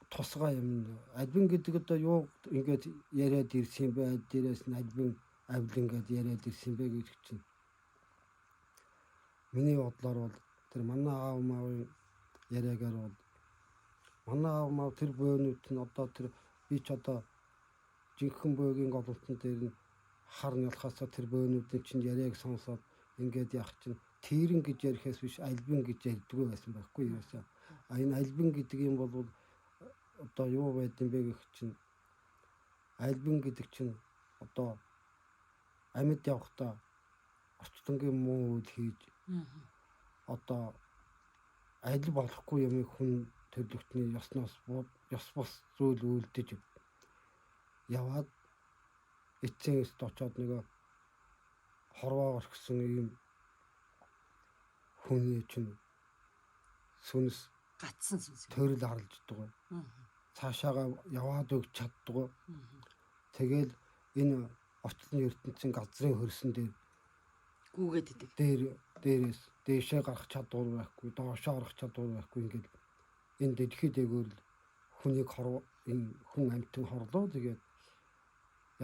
тусгай юм. Альбин гэдэг одоо юу ингээд яриад ирсэн бай. Дээрээс нь альбин авилан гэдээ яриад ирсэн бай гэж чинь. миний бодлоор бол тэр манай аав маавын яриагаар бол манай аав маав тэр буйнууд нь одоо тэр би ч одоо жинхэнэ буйгийн голомтон дээр нь хар нялхасаа тэр буйнуудын чинь яриаг сонсоод ингээд яах чинь тэрэн гэж ярихээс биш альбин гэж ярьдгүй байсан байхгүй юу яасан. А энэ альбин гэдэг юм бол одоо юу байдсан бэ гэх чинь альбин гэдэг чинь одоо амьд явахдаа орчтонгийн муу үйл хийж одоо аль болохгүй юм хүн төрлөختний ёсноос ёс бус зүйл үйлдэж яваад эцсийн өст очоод нөгөө хорвоо орхисон ийм хүний чинь сүнс гатсан сүнс. төрөл харалж байгаа. Цаашаага яваад өгч чаддгаа. Тэгэл энэ очлон ертөнцийн газрын хөрсөн дээр Гүүгээд идэг. Дээрээс дээшээ гарах чадвар байхгүй, доошоо орох чадвар байхгүй ингээд энэ дэлхийд дээгүүр л хүнийг энэ хүн амьтан хорлоо тэгээд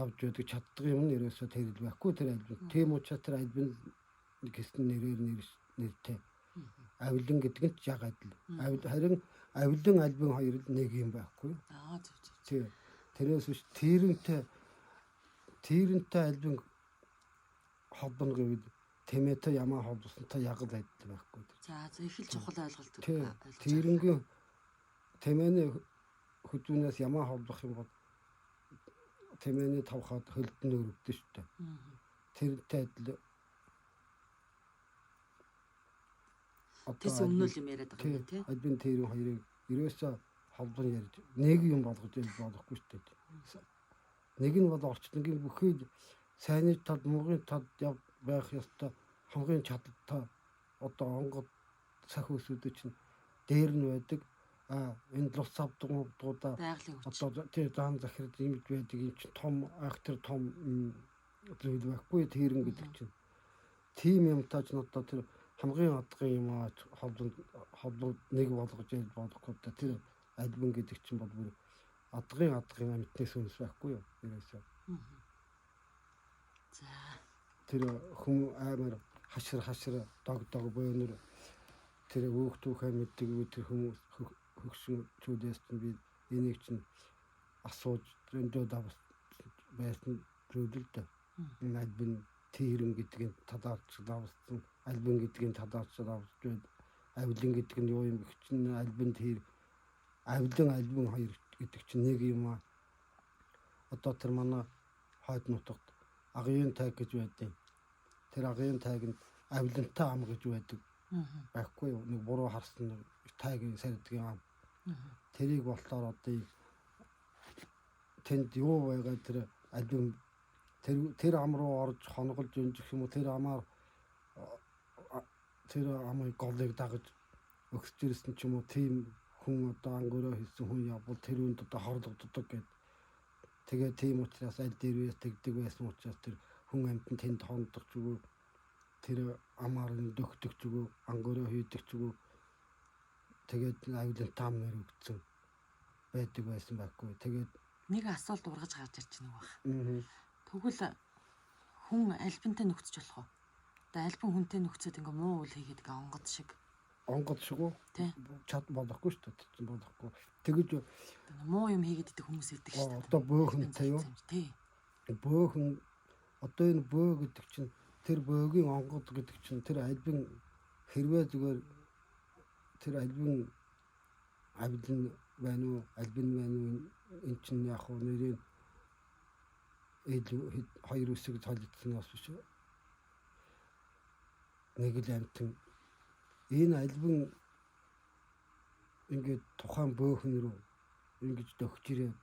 явж байдаг чаддаг юм нь ерөөсөө тэрэл байхгүй тэр альбин. Тийм учраас тэр альбин гэсэн нэртэй. Авилан гэдэг нь ч яг адил. Харин авилан альбин хоёр л нэг юм байхгүй. Зөв. Тэрээс биш тэрэнтэй альбин холбоно гэвэл тэмээтэй ямаа холбосонтой яг л адил байхгүй. За их л чухал ойлголт. Тэрэнгийн тэмээний хөдөлгөөнөөс ямаа холбох юм бол тэмээний тавхад хөлдөн өрөвдөн шүү дээ. Тэрэнтэй адил Тэс өмнөл юм яриад байгаа юм тий. Альбин тэрэн хоёрыг ерөөсөө холбон ярьж нэг юм болгож болохгүй шүү дээ. Нэг нь бол орчтонгийн бүхий сайнны тал муугийн тал байх ёстой хамгийн чадaltaй одоо онгод сах усүүд чинь дээр нь байдаг. Энэ лус авдгуудаа одоо тий заан захирал юмд байдаг юм чинь том айхтар том зүйл байхгүй тэрэн гэдэг чинь. Тим юмтай ч одоо тэр хамгийн адгын юм холбоо нэг болгож ял болохгүй тэр альбин гэдэг чинь бол бүр адгын амьтны сүнс байхгүй юу ерөөсөө. За тэр хүн амар хашир дог бөөнөр тэр өөхтүүхээ мэддэг тэр хүмүүс хөгшин чүүдээс би энийг чинь асууж зөндөө давс байсан зүйл л дээ. Энэ альбин тэрэн гэдгийг талаарч давсан альбин гэдгийг талаарч давсгээд авилан гэдэг нь юу юм гэх чинь альбин тэр альбин хоёр гэдэг чинь нэг юм аа. Одоо тэр манай хойд нутагт агын таг гэж байдаг. Тэр агын тагнд авилантай ам гэж байдаг. Байхгүй юу? Нэг буруу харсан тайгийн сардгийн ам. Тэрийг болохоор одоо тэнд юу байгаа тэр альбин тэр ам руу орж хонголж өнжих юм уу тэр амаар тэр амыг голыг дагаж өгсөж ирсэн ч юм уу тийм хүн одоо ангөрөө хийсэн хүн явбал тэр үнд одоо хорлогддог гэдэг. Тэгээ тийм учраас аль дээрээс тэгдэг байсан учраас тэр хүн амьтанд тэнд хондох ч үгүй тэр амаар нь дөхдөг ч үгүй ангөрөө хийдэг ч үгүй тэгээд авилан там нэр өгсөн байдаг байсан байхгүй. Тэгээд нэг асуулт ургаж гарч ирж байгаа байх. Тэгвэл хүн альбинтай нөхцөж болох уу? Одоо альбин хүнтэй нөхцөд ингээ муу үйл хийгээд ингээ онгод шиг уу? Чад болохгүй шүү дээ. Чинь болохгүй. Тэгэж муу юм хийгээд идэх хүмүүс ирдэг шүү дээ. Одоо бөөхөнтэй юу? Тий. Бөөхөн одоо энэ бөө гэдэг чинь тэр бөөгийн онгод гэдэг чинь тэр альбин хэрвээ зүгээр тэр альбин байна уу? Альбин байна уу? Энд чинь яг хөө нэрийн хоёр үсэг толигдсноос биш үү? Нэг л амтэн энэ альбин ингээд тухайн бөөхөн рүү ингэж дөгч ирээд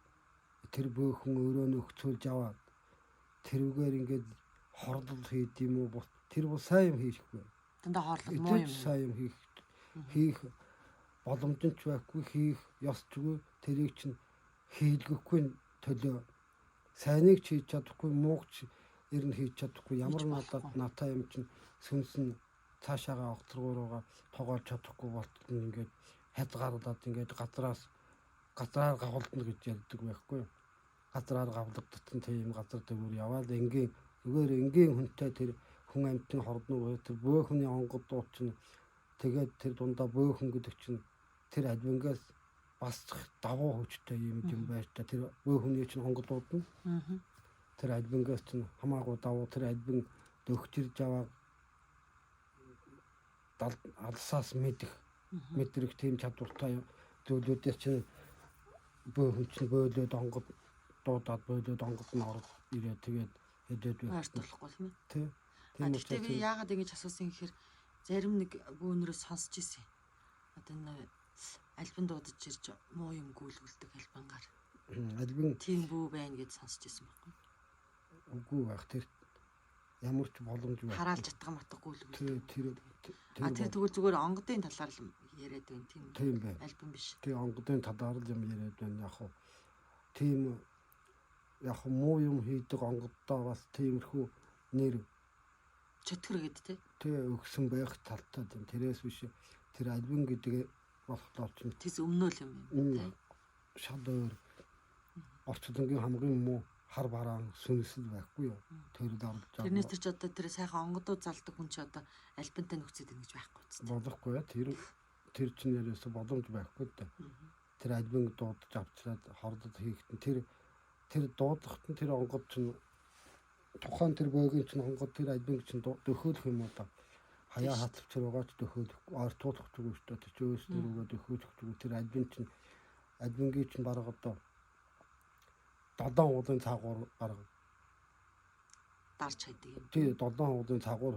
тэр бөөхөн өөрөө нөхцүүлж аваад тэрүүгээр ингээд хорлол хийд юм уу? Тэр бол сайн юм хийхгүй. Дандаа хорлол муу юм. Сайн юм хийх боломжтой ч байхгүй хийх ёсчгүй тэрийг чинь хийлгэхгүй төлөө сайныг хийж чадахгүй муугч ер нь хийж чадахгүй ямар надад юм чинь сүнс нь цаашаага огторгоороо тоглож чадахгүй болтол ингээд хязгаарлаад ингээд газраар гавлдана гэж ярьдаг байхгүй. Газраар гавлагдсан тийм газар дээр яваад энгийн хүнтэй тэр хүн амьтны хордно тэр бөөхний онгодууд чинь тэгээд тэр дундаа бөөхөн гэдэг чинь тэр альбингаас бас давуу хүчтэй юм байж та тэр бөөхний чинь онгодууд нь тэр альбингаас чинь хамаагүй давуу тэр альбин дөхчирж аваа алсаас мэдрэх тийм чадвартай зүйлүүдээс чинь бөөхөн чинь бойлоод онгод дуудаад бойлоод онгод нь орж ирээ тэгээд хэдээд байх байхгүй юм. Тийм. Гэхдээ би яагаад ингэж асуусан гэхээр зарим нэг бөөнөрөө сонсч ирсэн. Одоо нэг альбин дуудаж ирж муу юм гүйлгүүлдэг альбангаар. Альбин тийм бүү байна гэж сонсч ирсэн байхгүй. Үгүй байх тэр ямар ч боломж байх. Хараалж ятгах матггүй л үү. Тэр тэгвэл зүгээр онгодын талаар л яриад байна тийм байна. Альбин биш. Тэгээ онгодын талаар л юм яриад байна яг хуу. Тийм яг муу юм хийдэг онгодтой бас тиймэрхүү нэр чөтгөр гэд тий өгсөн байх талтай юм. Тэрээс биш тэр альбин гэдэг болохоор чинь тэс өмнөө л юм тий. Шал өөр орчлонгийн хамгийн муу хар бараан сүнсэл байхгүй юу. Тэр дарж байгаа. Тэрнээс тэр ч одоо тэр сайхан онгодууд залдаг хүн ч одоо альбинтай нөхцөд байна гэж байхгүй ч. Болохгүй тэр чинь нэрээс боломж байхгүй дээ. Тэр альбин дуудаж авчраад хордод хийхдээ тэр дуудахт нь тэр онгод чинь тухайн тэр бөөгийн чинь онгод тэр альбин чинь дөхөөлөх юм уу та хаяа хатвч руугаа ч дөхөөлөхгүй ортуулах ч үгүй шүү дээ. Тэр чөөс рүүгээ дөхөөлөх ч үгүй тэр альбингийн чинь бараг одоо 7 уулын цагуур бараг дарж хайдаг юм. Тий 7 уулын цагуур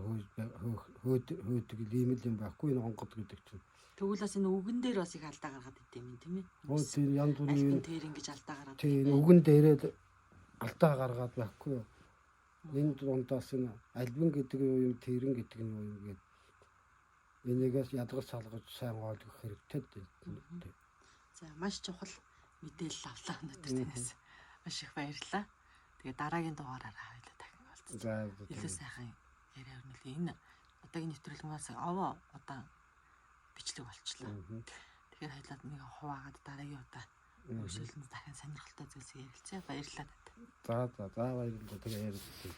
хөөдөг ийм л юм байхгүй энэ онгод гэдэг чинь. Тэгвэл бас энэ үгэн дээр бас их алдаа гаргаад идэв юм тийм ээ. Өө тий янз бүрийн тэр ингэж алдаа гаргаад. Тий үгэн дээрээ алдаа гаргаад байхгүй юу. Энэ дундаас энэ альбин гэдэг юм тэрэн гэдэг нь юу юм гээд энийгээс ядгаж салгаж сайн ойлгох хэрэгтэй дээ. За маш чухал мэдээлэл авлаа өнөөдөр танаас. Маш их баярлалаа. Тэгээ дараагийн дугаараараа хоёулаа дахин уулзъя. За илүү сайхан яриа өрнөлөө. Энэ одоогийн нэвтрүүлгээс овоо удаан бичлэг болчлаа. Тэгэхээр хоёулаа нэг хуваагаад дараагийн удаа өшөөлөнд дахин сонирхолтой зүйлс ярилцъя. Баярлалаа. За баярлалаа. Тэгээ ярилцъя.